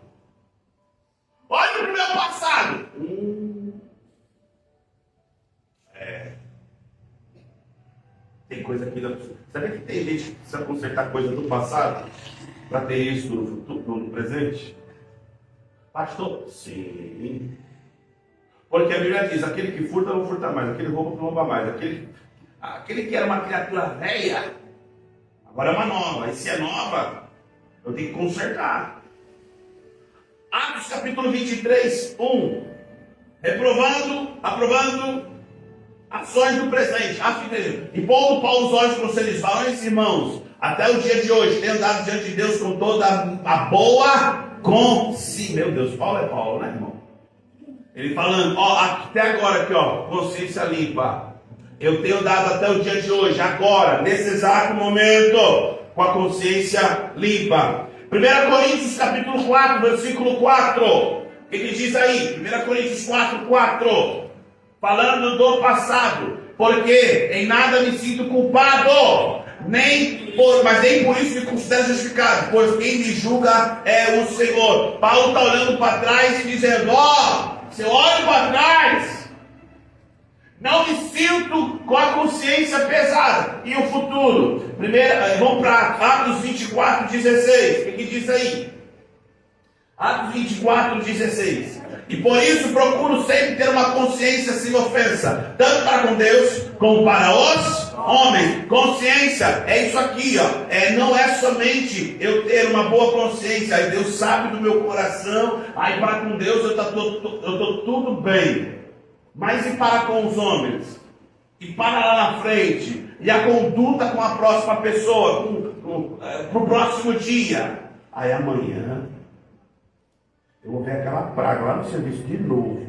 Olha para o meu passado. Tem coisa aqui da pessoa. Sabe que tem gente que precisa consertar coisa do passado para ter isso no futuro, no presente? Pastor? Sim. Porque a Bíblia diz: aquele que furta não furta mais, aquele rouba não rouba mais, aquele que era uma criatura velha, agora é uma nova. E se é nova, eu tenho que consertar. Atos capítulo 23, 1. Aprovando ações do presente. E pondo Paulo os olhos para os seres varões, irmãos, até o dia de hoje, tenho andado diante de Deus com toda a boa consciência. Meu Deus, Paulo é Paulo, né, irmão? Ele falando, até agora aqui, consciência limpa. Eu tenho dado até o dia de hoje, agora, nesse exato momento, com a consciência limpa. 1 Coríntios capítulo 4, versículo 4. O que diz aí? 1 Coríntios 4, 4. Falando do passado. Porque em nada me sinto culpado, mas nem por isso me considero justificado, pois quem me julga é o Senhor. Paulo está olhando para trás e dizendo: se eu olho para trás, não me sinto com a consciência pesada. E o futuro? Vamos para Atos 24, 16. O que diz aí? Atos 24, 16. E por isso procuro sempre ter uma consciência sem ofensa, tanto para com Deus como para os homens. Consciência é isso aqui, não é somente eu ter uma boa consciência, aí Deus sabe do meu coração, aí para com Deus eu estou tudo bem. Mas e para com os homens? E para lá na frente? E a conduta com a próxima pessoa, pro próximo dia. Aí amanhã eu vou ver aquela praga lá no serviço de novo.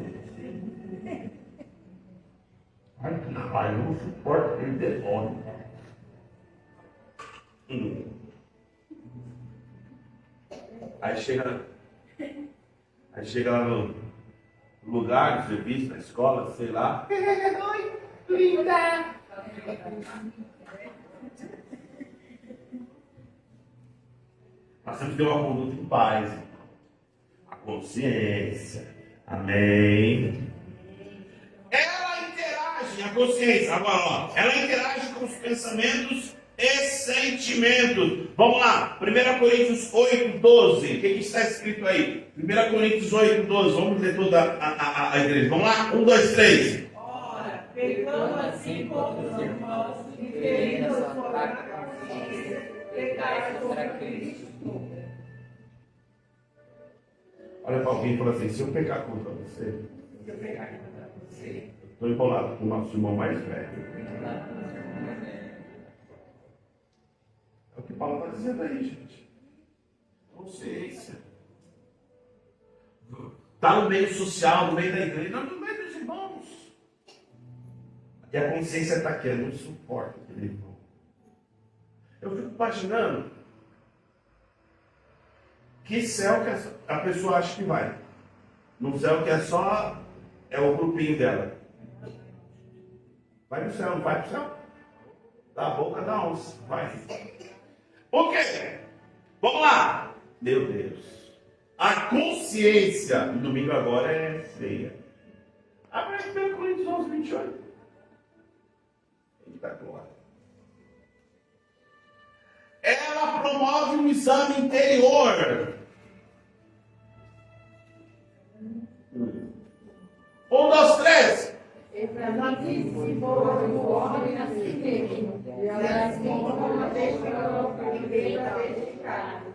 Ai, que raiva, eu não suporto aquele demônio. Aí chega lá no lugar do serviço, na escola, sei lá. Oi, linda! Nós temos que ter uma conduta em paz. A consciência. Amém. Ela interage, a consciência, agora ó, ela interage com os pensamentos e sentimentos. Vamos lá, 1 Coríntios 8, 12. O que está escrito aí? 1 Coríntios 8, 12. Vamos ler toda a igreja. Vamos lá? 1, 2, 3. Ora, pecando assim contra os irmãos e ferindo a sua consciência, pecais contra Cristo. Olha para alguém e fala assim: se eu pecar contra você, estou enrolado com o nosso irmão mais velho. É o que Paulo está dizendo aí, gente. Consciência. Está no meio social, no meio da igreja, não no meio dos irmãos. E a consciência está aqui, ela não suporta aquele irmão. Eu fico imaginando que céu que a pessoa acha que vai. No céu que é o grupinho dela. Vai no céu, não vai pro céu? Da boca da onça, vai. Por quê? Vamos lá. Meu Deus. A consciência, no domingo agora é feia. Abre 1 Coríntios 11, 28. Eita glória. Ela promove um exame interior. 1, 2, 3. Examine-se, pois, o homem a si mesmo, e assim como deixou deste cargo.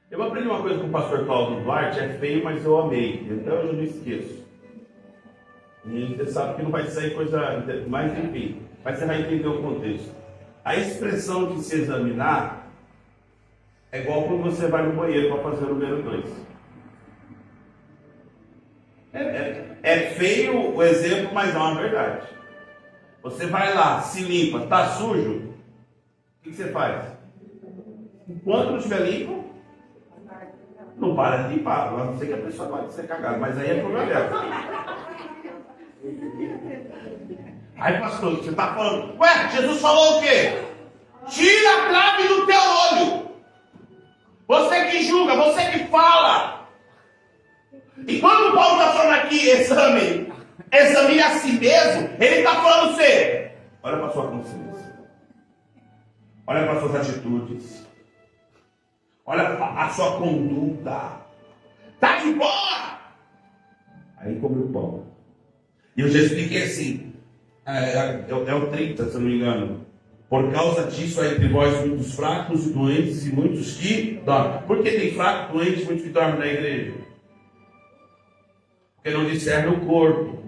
Eu aprendi uma coisa com o pastor Paulo Duarte, é feio, mas eu amei. Então eu não esqueço. E você sabe que não vai sair coisa, mas enfim, mas você vai entender o contexto. A expressão de se examinar é igual quando você vai no banheiro para fazer o número 2. É feio o exemplo, mas é uma verdade. Você vai lá, se limpa, está sujo, o que você faz? Enquanto não estiver limpo, não para de limpar. A não ser que a pessoa pode ser cagada, mas aí é problema dela. Aí, pastor, você está falando, ué, Jesus falou o quê? Tira a trave do teu olho. Você que julga, você que fala. E quando Paulo está falando aqui, examine a si mesmo, ele está falando você. Olha para a sua consciência. Olha para as suas atitudes. Olha a sua conduta. Está de boa. Aí come o pão. E eu já expliquei assim. É o 30, se eu não me engano. Por causa disso há entre vós muitos fracos e doentes e muitos que dormem. Por que tem fraco, doente e muitos que dormem na igreja? Porque não discerne o corpo.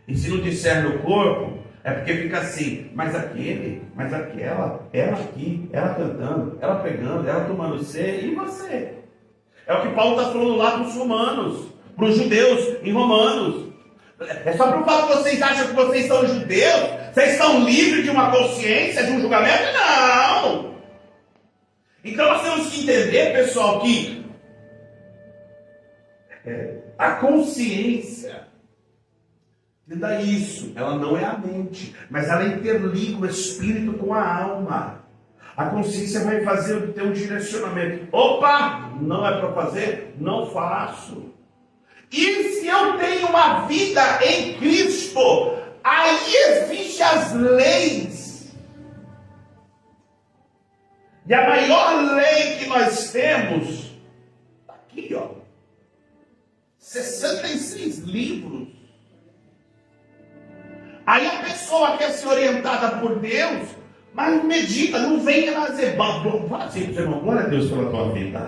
E se não discerne o corpo, é porque fica assim, mas aquele, mas aquela, ela aqui, ela cantando, ela pegando, ela tomando ceia, e você? É o que Paulo está falando lá para os romanos, para os judeus em Romanos. É só para o fato que vocês acham que vocês são judeus, vocês estão livres de uma consciência, de um julgamento? Não! Então nós temos que entender, pessoal, que a consciência, entenda isso, ela não é a mente, mas ela interliga o espírito com a alma. A consciência vai fazer ter um direcionamento. Opa, não é para fazer? Não faço. E se eu tenho uma vida em Cristo, aí existem as leis. E a maior lei que nós temos, está aqui, ó. 66 livros. Aí a pessoa quer ser orientada por Deus, mas não medita, não venha nas fala assim, irmão, glória a Deus pela tua vida.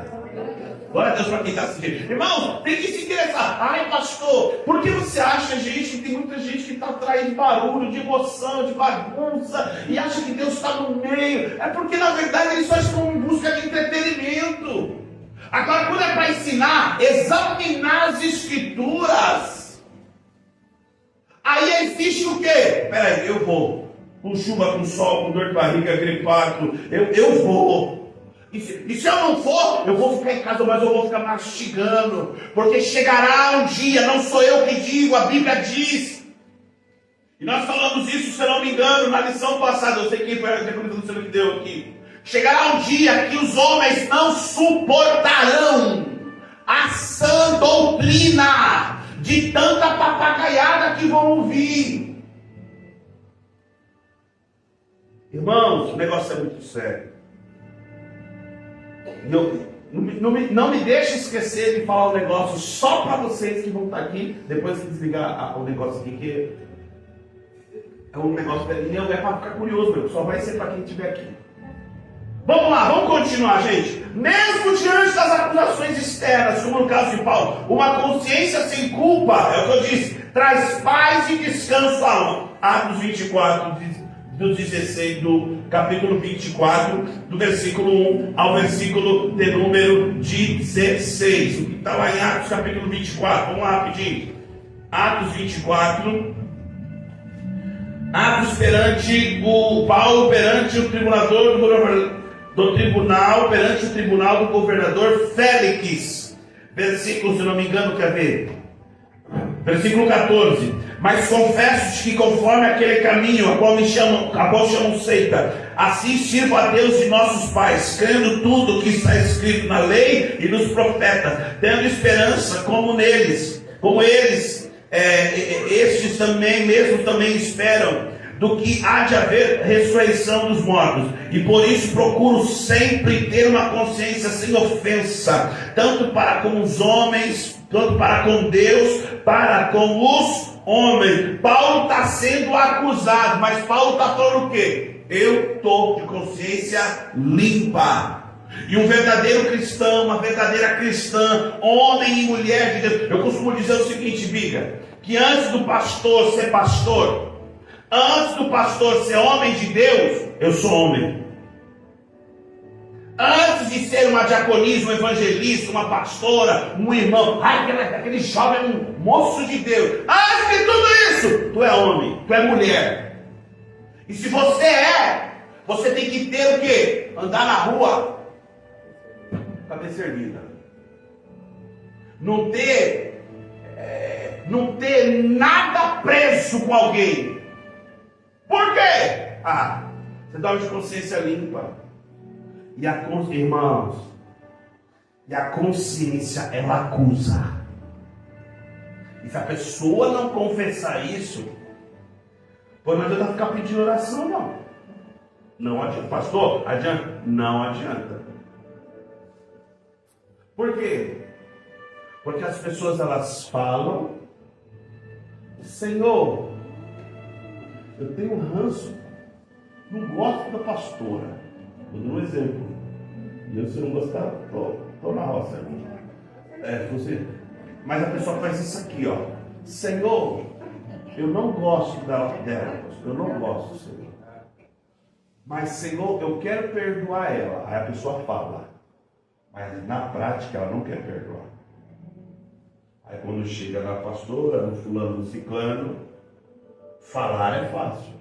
Glória a Deus para quem está assistindo. Irmãos, tem que se interessar. Ai, pastor, por que você acha, gente, que tem muita gente que está atrás de barulho, de emoção, de bagunça, e acha que Deus está no meio? É porque, na verdade, eles só estão em busca de entretenimento. Agora, quando é para ensinar, examinar as Escrituras, aí existe o quê? Peraí, eu vou. Com chuva, com sol, com dor de barriga, gripado, eu vou. E se eu não for, eu vou ficar em casa, mas eu vou ficar mastigando. Porque chegará um dia, não sou eu que digo, a Bíblia diz. E nós falamos isso, se eu não me engano, na lição passada. Eu sei quem foi a recomendação que deu aqui. Chegará um dia que os homens não suportarão a sã doutrina de tanta papagaiada que vão ouvir. Irmãos, o negócio é muito sério. Não me deixe esquecer de falar um negócio só para vocês que vão estar aqui. Depois que desligar o negócio aqui, que é um negócio que não é para ficar curioso, meu. Só vai ser para quem estiver aqui. Vamos lá, vamos continuar, gente. Mesmo diante das acusações externas, como no caso de Paulo, uma consciência sem culpa, é o que eu disse, traz paz e descanso à alma. Atos 24, do 16, do capítulo 24, do versículo 1 ao versículo de número 16. O que está lá em Atos capítulo 24? Vamos lá rapidinho. Atos 24. Atos perante o Paulo, perante o perante o tribunal do governador Félix. Versículo, se não me engano, quer ver? Versículo 14. Mas confesso-te que conforme aquele caminho a qual chamam seita, assim sirvo a Deus de nossos pais, crendo tudo o que está escrito na lei e nos profetas, tendo esperança como eles, estes também esperam do que há de haver ressurreição dos mortos, e por isso procuro sempre ter uma consciência sem ofensa, tanto para com os homens, tanto para com Deus, para com os homens. Paulo está sendo acusado, mas Paulo está falando o quê? Eu estou de consciência limpa. E um verdadeiro cristão, uma verdadeira cristã, homem e mulher de Deus. Eu costumo dizer o seguinte, Biga, que antes do pastor ser pastor, antes do pastor ser homem de Deus, eu sou homem. Antes de ser uma diaconisa, um evangelista, uma pastora, um irmão, aquele jovem, um moço de Deus. Antes de tudo isso, tu é homem, tu é mulher. E se você você tem que ter o quê? Andar na rua, cabeça erguida. Não ter nada preso com alguém. Por quê? Você dorme de consciência limpa. Irmãos, e a consciência, ela acusa. E se a pessoa não confessar isso, pô, não adianta ficar pedindo oração, não. Não adianta. Pastor, adianta? Não adianta. Por quê? Porque as pessoas, elas falam, Senhor, eu tenho ranço, não gosto da pastora. Vou dar um exemplo. E se eu não gostar, estou na roça. Mas a pessoa faz isso aqui, ó. Senhor, eu não gosto dela, eu não gosto, Senhor. Mas, Senhor, eu quero perdoar ela. Aí a pessoa fala. Mas na prática ela não quer perdoar. Aí quando chega na pastora, no fulano, no ciclano, falar é fácil.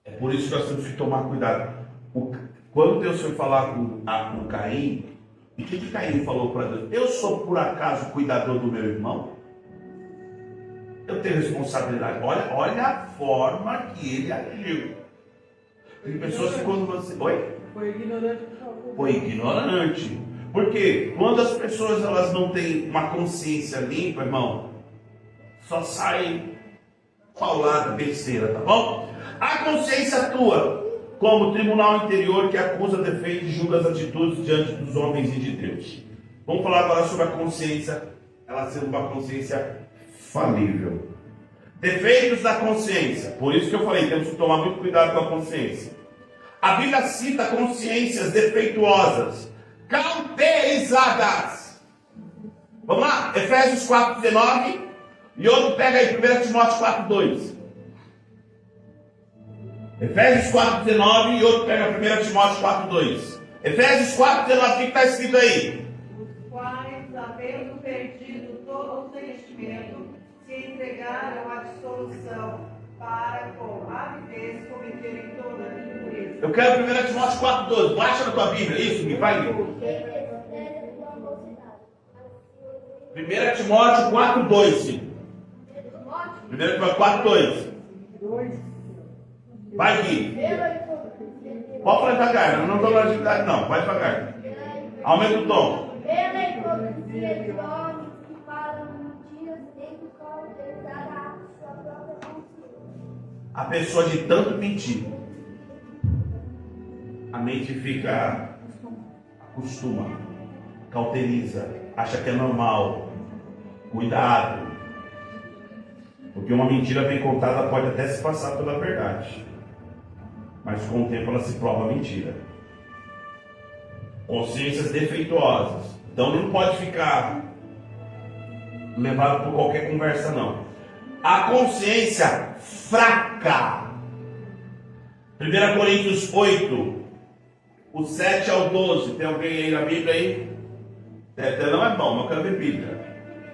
É por isso que nós temos que tomar cuidado. Quando Deus foi falar com Caim, o que Caim falou para Deus? Eu sou por acaso cuidador do meu irmão? Eu tenho responsabilidade. Olha a forma que ele agiu. Tem pessoas que quando você... Oi? Foi ignorante. Foi ignorante. Porque quando as pessoas elas não têm uma consciência limpa, irmão, só sai paulada, besteira, tá bom? A consciência tua, como tribunal interior que acusa, defende e julga as atitudes diante dos homens e de Deus. Vamos falar agora sobre a consciência, ela sendo uma consciência falível. Defeitos da consciência. Por isso que eu falei, temos que tomar muito cuidado com a consciência. A Bíblia cita consciências defeituosas. cauterizadas. Vamos lá? Efésios 4:19. E outro pega aí 1 Timóteo 4:2. Efésios 4:19 e outro pega 1 Timóteo 4:2. Efésios 4:19, o que está escrito aí? Os quais, havendo perdido todo o sentimento, se entregaram à dissolução, para com avidez cometerem toda a impureza. Eu quero 1 Timóteo 4:12. Baixa na tua Bíblia, isso, me vai ler. 1 Timóteo 4:2, sim. 1 Timóteo 4:2. Vai, Gui. Pode falar devagar, não estou na agilidade, não. Vai devagar. Aumenta o tom. Pela hipocrisia de homens que falam mentiras, tendo cauterizado a sua própria consciência. A pessoa de tanto mentir, a mente fica, acostuma, cauteriza, acha que é normal. Cuidado. Porque uma mentira bem contada pode até se passar pela verdade. Mas com o tempo ela se prova mentira. Consciências defeituosas. Então não pode ficar levado por qualquer conversa, não. A consciência fraca. 1 Coríntios 8, o 7 ao 12. Tem alguém aí na Bíblia aí? Não é bom, mas eu quero ver Bíblia.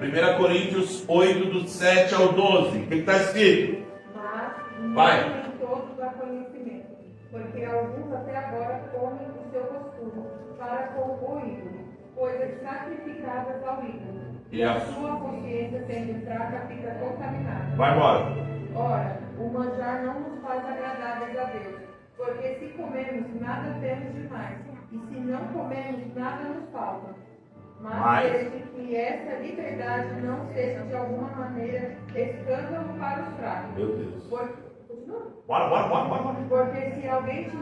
1 Coríntios 8, do 7 ao 12. O que está escrito? Mas Vai. nem todos há conhecimento, porque alguns até agora comem o seu costume para com o ídolo, coisas sacrificadas ao ídolo. E a sua consciência, sendo fraca, fica contaminada. Vai embora. Ora, o manjar não nos faz agradáveis a Deus, porque se comemos, nada temos demais, e se não comemos, nada nos falta. Mas desde que essa liberdade não seja de alguma maneira escândalo para os fracos. Meu Deus. Continua? Bora. Porque se alguém te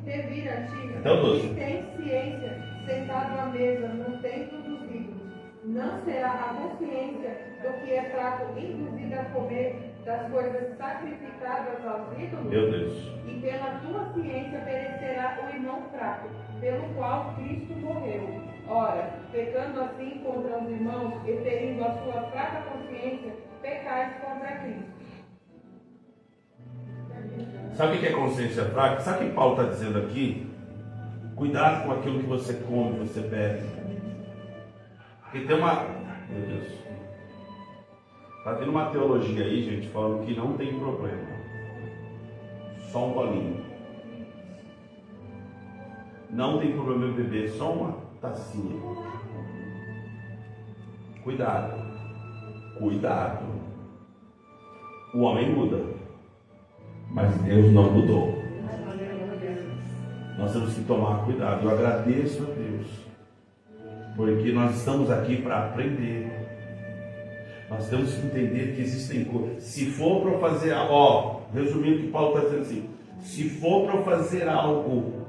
vir a ti, Então, doze. e tem ciência, sentado à mesa no templo dos ídolos, não será a consciência do que é fraco induzida a comer das coisas sacrificadas aos ídolos? Meu Deus. E pela tua ciência perecerá o irmão fraco, pelo qual Cristo morreu. Ora, pecando assim contra os irmãos e ferindo a sua fraca consciência, pecais contra Cristo. Sabe o que é consciência fraca? Sabe o que Paulo está dizendo aqui? Cuidado com aquilo que você come, você bebe. Porque tem uma... Meu Deus. Está tendo uma teologia aí, gente, falando que não tem problema. Só um golinho. Não tem problema em beber só uma tacinha. Cuidado. Cuidado. O homem muda. Mas Deus não mudou. Nós temos que tomar cuidado. Eu agradeço a Deus. Porque nós estamos aqui para aprender. Nós temos que entender que existem coisas. Se for para fazer algo, resumindo o que Paulo está dizendo assim, se for para fazer algo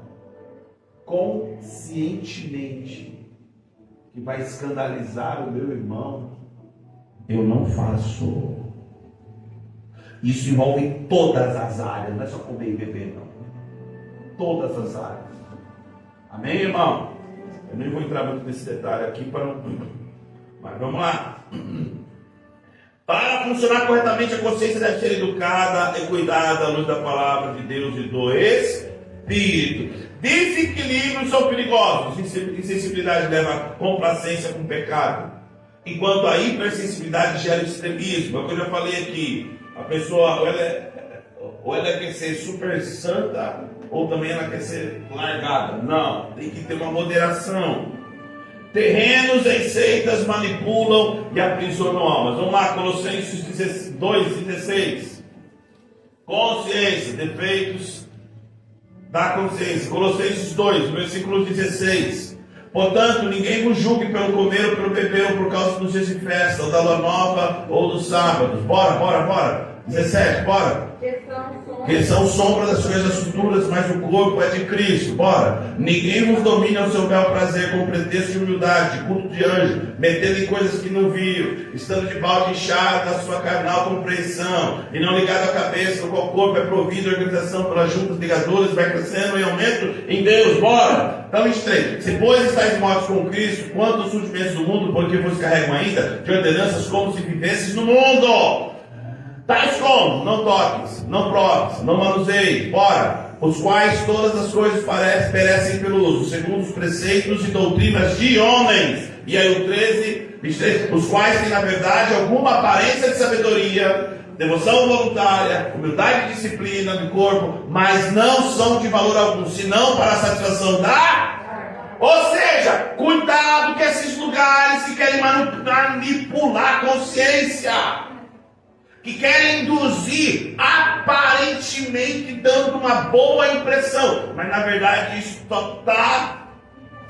conscientemente que vai escandalizar o meu irmão, eu não faço. Isso envolve todas as áreas, não é só comer e beber, não. Todas as áreas. Amém, irmão? Eu nem vou entrar muito nesse detalhe aqui para não. Mas vamos lá. Para funcionar corretamente, a consciência deve ser educada e cuidada à luz da palavra de Deus e do Espírito. Desequilíbrios são perigosos. Insensibilidade leva a complacência com o pecado, enquanto a hipersensibilidade gera extremismo. É o que eu já falei aqui. A pessoa ou ela quer ser super santa, ou também ela quer ser largada. Não, tem que ter uma moderação. Terrenos em seitas manipulam e aprisionam almas. Vamos lá, Colossenses 2,16. Consciência, defeitos da consciência. Colossenses 2, versículo 16. Portanto, ninguém vos julgue pelo comer ou pelo beber, ou por causa dos dias de festa, ou da lua nova, ou dos sábados. Bora. 17, bora. Que são sombra das coisas futuras, mas o corpo é de Cristo. Bora. Ninguém vos domina ao seu bel prazer, com pretexto de humildade, de culto de anjo, metendo em coisas que não viu, estando de balde inchado na sua carnal compreensão, e não ligado à cabeça, no qual o corpo é provido, a organização pelas juntas ligadoras, vai crescendo em aumento em Deus. Bora. Então, 23. Se, pois, estáis mortos com Cristo, quanto os rudimentos do mundo, porque vos carregam ainda de ordenanças como se vivesses no mundo. Tais como, não toques, não proves, não manuseie, bora, os quais todas as coisas perecem pelo uso, segundo os preceitos e doutrinas de homens. E aí o 13, 23, os quais têm na verdade alguma aparência de sabedoria, devoção voluntária, humildade e disciplina do corpo, mas não são de valor algum, senão para a satisfação da... Ou seja, cuidado com esses lugares que querem manipular a consciência, que querem induzir, aparentemente dando uma boa impressão, mas na verdade isso só está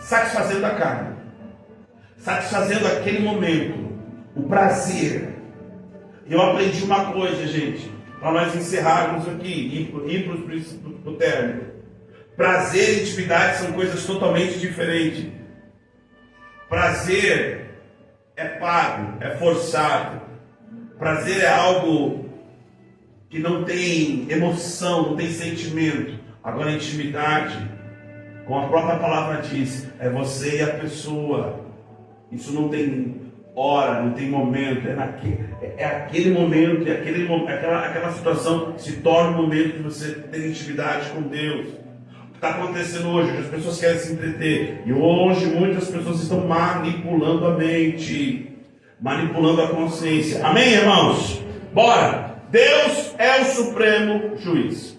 satisfazendo a carne, satisfazendo aquele momento, o prazer. Eu aprendi uma coisa, gente, para nós encerrarmos aqui, ir para o término. Prazer e intimidade são coisas totalmente diferentes. Prazer é pago, é forçado. Prazer é algo que não tem emoção, não tem sentimento. Agora, a intimidade, como a própria palavra diz, é você e a pessoa. Isso não tem hora, não tem momento. É aquele momento, aquela situação se torna o momento que você tem intimidade com Deus. O que está acontecendo hoje? As pessoas querem se entreter. E hoje muitas pessoas estão manipulando a mente, manipulando a consciência. Amém, irmãos? Bora! Deus é o supremo juiz.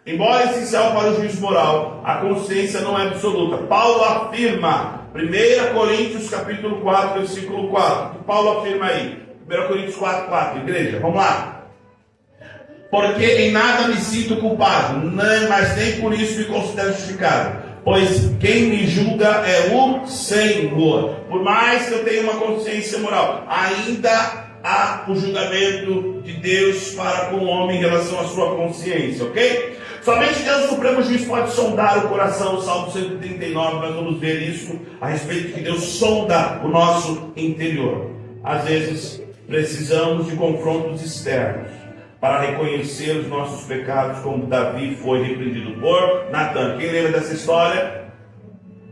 Embora essencial para o juízo moral, a consciência não é absoluta. Paulo afirma, 1 Coríntios capítulo 4, versículo 4. O que Paulo afirma aí? 1 Coríntios 4, 4. Igreja, vamos lá. Porque em nada me sinto culpado, mas nem por isso me considero justificado. Pois quem me julga é o Senhor. Por mais que eu tenha uma consciência moral, ainda há o julgamento de Deus para com o homem em relação à sua consciência, ok? Somente Deus, o Supremo Juiz, pode sondar o coração. O Salmo 139, nós vamos ver isso a respeito de que Deus sonda o nosso interior. Às vezes precisamos de confrontos externos para reconhecer os nossos pecados, como Davi foi repreendido por Natan. Quem lembra dessa história?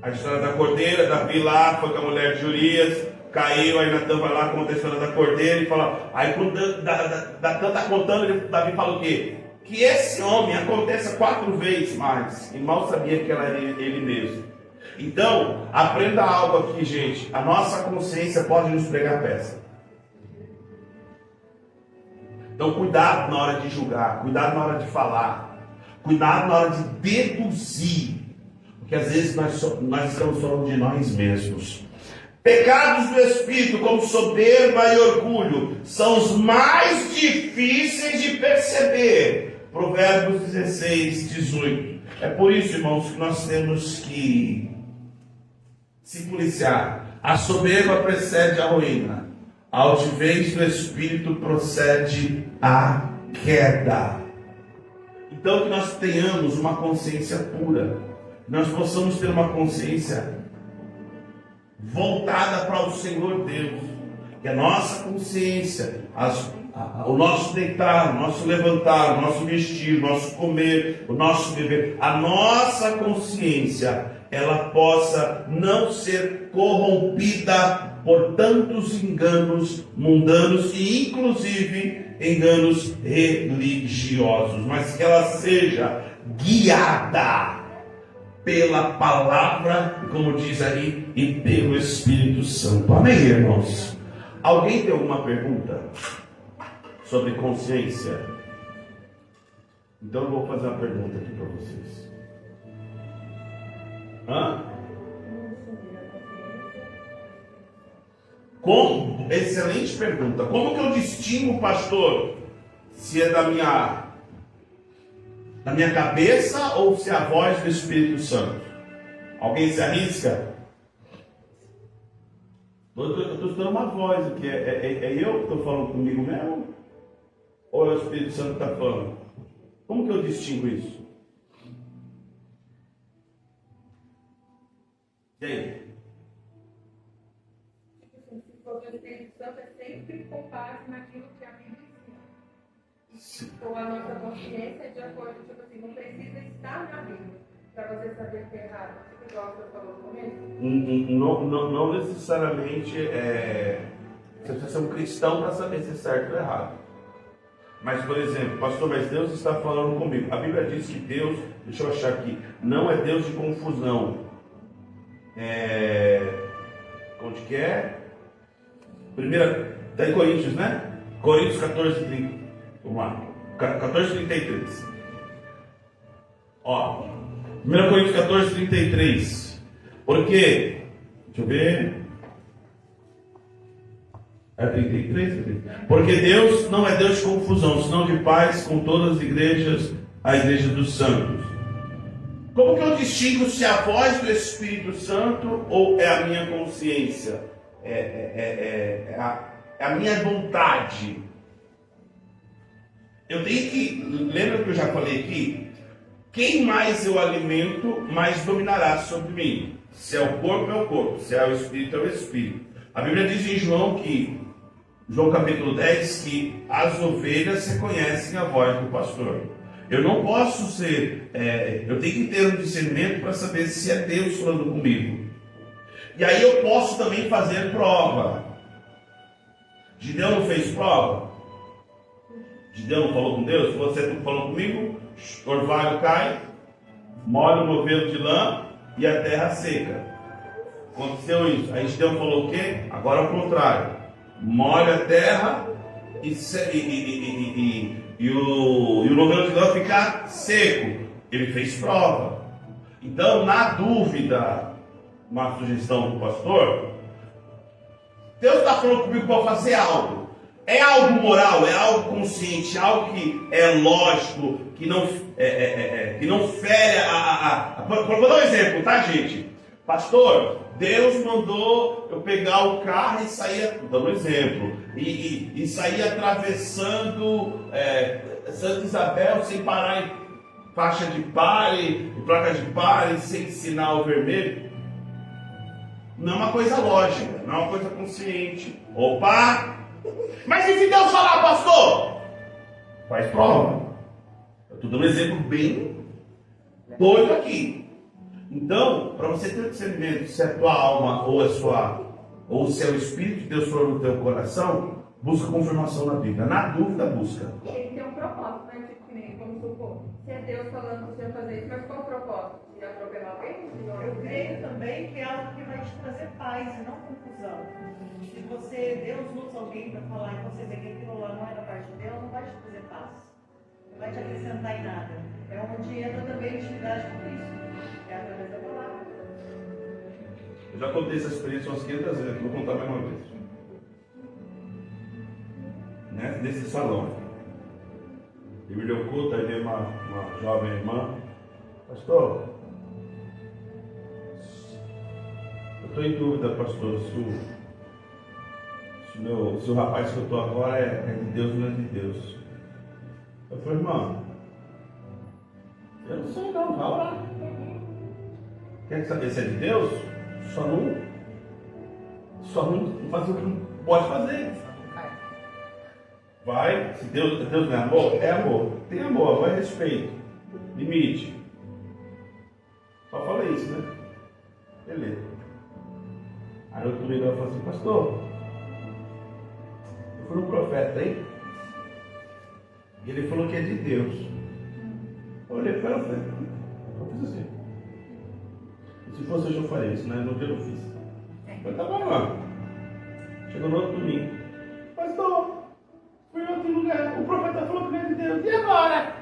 A história da cordeira. Davi lá foi com a mulher de Urias, caiu, aí Natan vai lá, conta a história da cordeira e fala. Aí quando Natan está contando, Davi fala o quê? Que esse homem aconteça 4 vezes mais. E mal sabia que ela era ele mesmo. Então, aprenda algo aqui, gente. A nossa consciência pode nos pregar peça. Então, cuidado na hora de julgar, cuidado na hora de falar, cuidado na hora de deduzir, porque às vezes nós estamos falando de nós mesmos. Pecados do Espírito, como soberba e orgulho, são os mais difíceis de perceber. Provérbios 16, 18. É por isso, irmãos, que nós temos que se policiar. A soberba precede a ruína. A altivez do Espírito procede a queda. Então que nós tenhamos uma consciência pura, nós possamos ter uma consciência voltada para o Senhor Deus, que a nossa consciência, o nosso deitar, o nosso levantar, o nosso vestir, o nosso comer, o nosso beber, a nossa consciência, ela possa não ser corrompida por tantos enganos mundanos e inclusive enganos religiosos, mas que ela seja guiada pela palavra, como diz aí, e pelo Espírito Santo. Amém, irmãos? Alguém tem alguma pergunta sobre consciência? Então eu vou fazer uma pergunta aqui para vocês. Excelente pergunta. Como que eu distingo, pastor, se é da minha cabeça ou se é a voz do Espírito Santo? Alguém se arrisca? Eu estou dando uma voz aqui. É eu que estou falando comigo mesmo? ou é o Espírito Santo que está falando? Como que eu distingo isso? E aí? Se for do Espírito Santo, é sempre com base naquilo que a Bíblia ensina. E se for a nossa consciência, é de acordo, tipo assim, não precisa estar na Bíblia para você saber que é errado. Tipo, igual você falou no começo. Não necessariamente você precisa ser um cristão para saber se é certo ou errado. Mas, por exemplo, pastor, mas Deus está falando comigo. A Bíblia diz que Deus, deixa eu achar aqui, não é Deus de confusão. Onde que é? Primeira, está em Coríntios, né? Coríntios 14:30. Vamos lá. 14:33. Ó, 1 Coríntios 14:33. Porque, deixa eu ver. É 33? Porque Deus não é Deus de confusão, senão de paz com todas as igrejas, a igreja dos santos. Como que eu distingo se é a voz do Espírito Santo ou é a minha consciência? É a minha vontade. Eu tenho que, lembra que eu já falei aqui? Quem mais eu alimento, mais dominará sobre mim. Se é o corpo, é o corpo. Se é o Espírito, é o Espírito. A Bíblia diz em João capítulo 10, que as ovelhas reconhecem a voz do pastor. Eu não posso ser, eu tenho que ter um discernimento para saber se é Deus falando comigo. E aí eu posso também fazer prova. Gideão não fez prova? Gideão não falou com Deus? Você falou comigo? O orvalho cai, molha o novelo de lã e a terra seca. Aconteceu isso. Aí Gideão falou o quê? Agora ao contrário. Molha a terra e o novelo de lã fica seco. Ele fez prova. Então, na dúvida, uma sugestão do pastor, Deus está falando comigo para fazer algo. É algo moral, é algo consciente, algo que é lógico, que não fere Vou dar um exemplo, tá, gente? Pastor, Deus mandou eu pegar o carro e sair, dando um exemplo, e sair atravessando Santa Isabel sem parar em faixa de pare, em placa de pare, sem sinal vermelho. Não é uma coisa lógica, não é uma coisa consciente. Opa! Mas e se Deus falar, pastor? Faz prova. Eu estou dando um exemplo bem doido aqui. Então, para você ter discernimento se é a tua alma ou se é o Espírito de Deus falando no teu coração, busca confirmação na Bíblia. Na dúvida, busca. Tem que ter um propósito, né? Tipo que nem, vamos supor, se é Deus falando para você fazer isso, mas qual o propósito? De atropelar alguém? Eu creio também que é algo que vai te trazer paz e não confusão. Se Deus usa alguém para falar e você vê que aquilo lá não é da parte de Deus, não vai te trazer paz. Não vai te acrescentar em nada. É onde entra também a intimidade com Cristo. É através da palavra. Eu já contei essa experiência umas 500 vezes, vou contar mais uma vez. Nesse salão. Ele me deu culto, aí veio uma jovem irmã. Pastor, eu estou em dúvida, pastor, se o rapaz que eu estou agora é de Deus ou não é de Deus. Eu falei, irmão, eu não sei não, vai orar. Quer saber se é de Deus? Só não fazer o que não pode fazer. Vai, se Deus não é amor, é amor. Tem amor, vai respeito. Limite. Só falei isso, né? Beleza. Aí outro domingo ela falou assim, pastor, eu fui um profeta aí, e ele falou que é de Deus. Eu olhei para ela e falei, eu fiz assim. E se fosse hoje eu faria isso, né? No dia eu não fiz. Eu falei, tá bom, mano. Chegou no outro domingo. Pastor, fui em outro lugar, o profeta falou que é de Deus. E agora?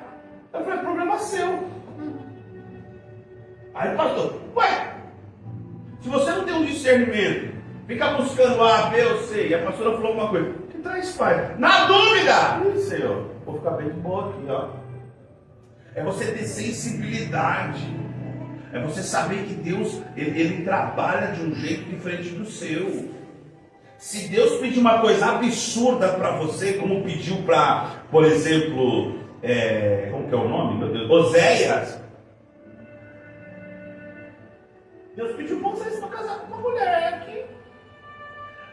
Eu falei, problema seu. Aí, pastor, ué, se você não tem um discernimento, fica buscando A, B ou C, e a pastora falou alguma coisa, que traz pai. Na dúvida! Ih, Senhor, vou ficar bem de boa aqui, ó. É você ter sensibilidade. É você saber que Deus, ele trabalha de um jeito diferente do seu. Se Deus pedir uma coisa absurda para você, como pediu para, por exemplo, como que é o nome, meu Deus? Oséias. Deus pediu para Oséias para casar com uma mulher que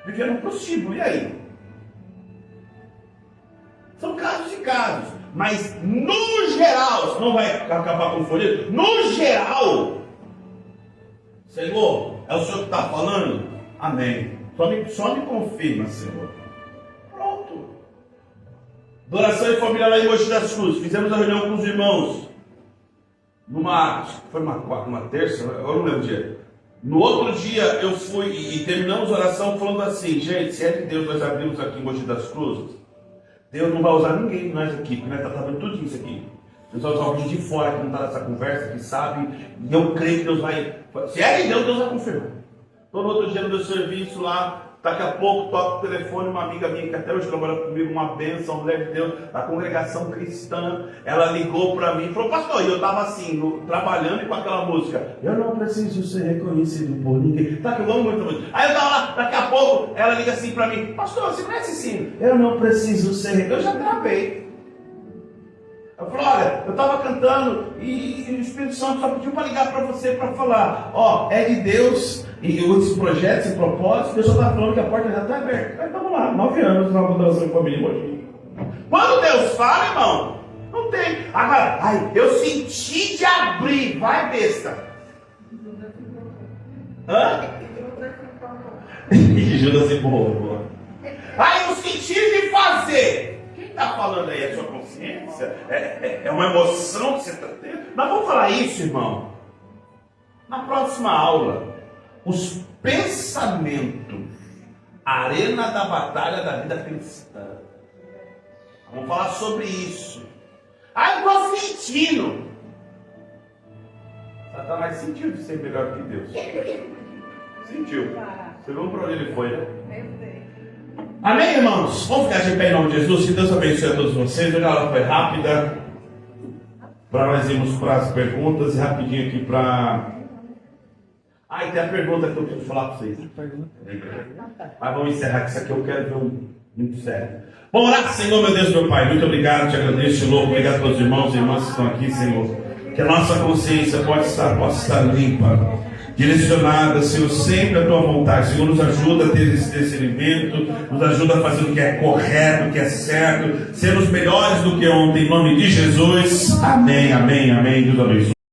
vivia no prostíbulo. E aí? São casos e casos. Mas no geral, você não vai acabar confundindo. No geral, Senhor, é o Senhor que está falando? Amém. Só me confirma, Senhor. Pronto. Adoração e família lá em Mogi das Cruzes. Fizemos a reunião com os irmãos. Foi uma terça, eu não lembro o dia. No outro dia eu fui e terminamos a oração falando assim: gente, se é de Deus nós abrimos aqui em Mogi das Cruzes, Deus não vai usar ninguém de nós aqui, porque nós estamos fazendo tudo isso aqui. Deus vai usar alguém de fora que não está nessa conversa, que sabe, e eu creio que Deus vai. Se é de Deus, Deus vai confirmar. Então, no outro dia no meu serviço lá, daqui a pouco toca o telefone, uma amiga minha que até hoje trabalha comigo, uma bênção, mulher de Deus, da congregação cristã, ela ligou para mim e falou: pastor, e eu estava assim, trabalhando com aquela música, eu não preciso ser reconhecido por ninguém, tá, que eu amo muito música. Aí eu estava lá, daqui a pouco, ela liga assim para mim: pastor, você conhece sim? Eu não preciso ser reconhecido, eu já travei. Eu falei: olha, eu estava cantando e o Espírito Santo só pediu para ligar para você para falar, é de Deus, e os projetos e propósitos, Deus só está falando que a porta já está aberta. Aí estamos lá, 9 anos na mudança de família hoje. Quando Deus fala, irmão, não tem. Agora, eu senti de abrir, vai besta. Hã? E Judas se empurrou. Eu senti de fazer. Quem está falando aí? É a sua consciência? É uma emoção que você está tendo? Nós vamos falar isso, irmão, na próxima aula. Os pensamentos, arena da batalha da vida cristã. Vamos falar sobre isso. Eu estou sentindo. Satanás sentiu de ser melhor que Deus. Sentiu. Você viu para onde ele foi, né? Amém, irmãos? Vamos ficar de pé em nome de Jesus. Que Deus abençoe a todos vocês. Hoje a aula foi rápida. Para nós irmos para as perguntas e rapidinho aqui para... e tem a pergunta que eu preciso falar para vocês. Mas vamos encerrar, que isso aqui eu quero ver muito sério. Vamos orar. Senhor, meu Deus, meu Pai, muito obrigado, te agradeço, te louvo. Obrigado pelos irmãos e irmãs que estão aqui, Senhor. Que a nossa consciência possa estar limpa, direcionada, Senhor, sempre à tua vontade. Senhor, nos ajuda a ter esse discernimento, nos ajuda a fazer o que é correto, o que é certo, sermos melhores do que ontem, em nome de Jesus. Amém, amém, amém. Deus abençoe.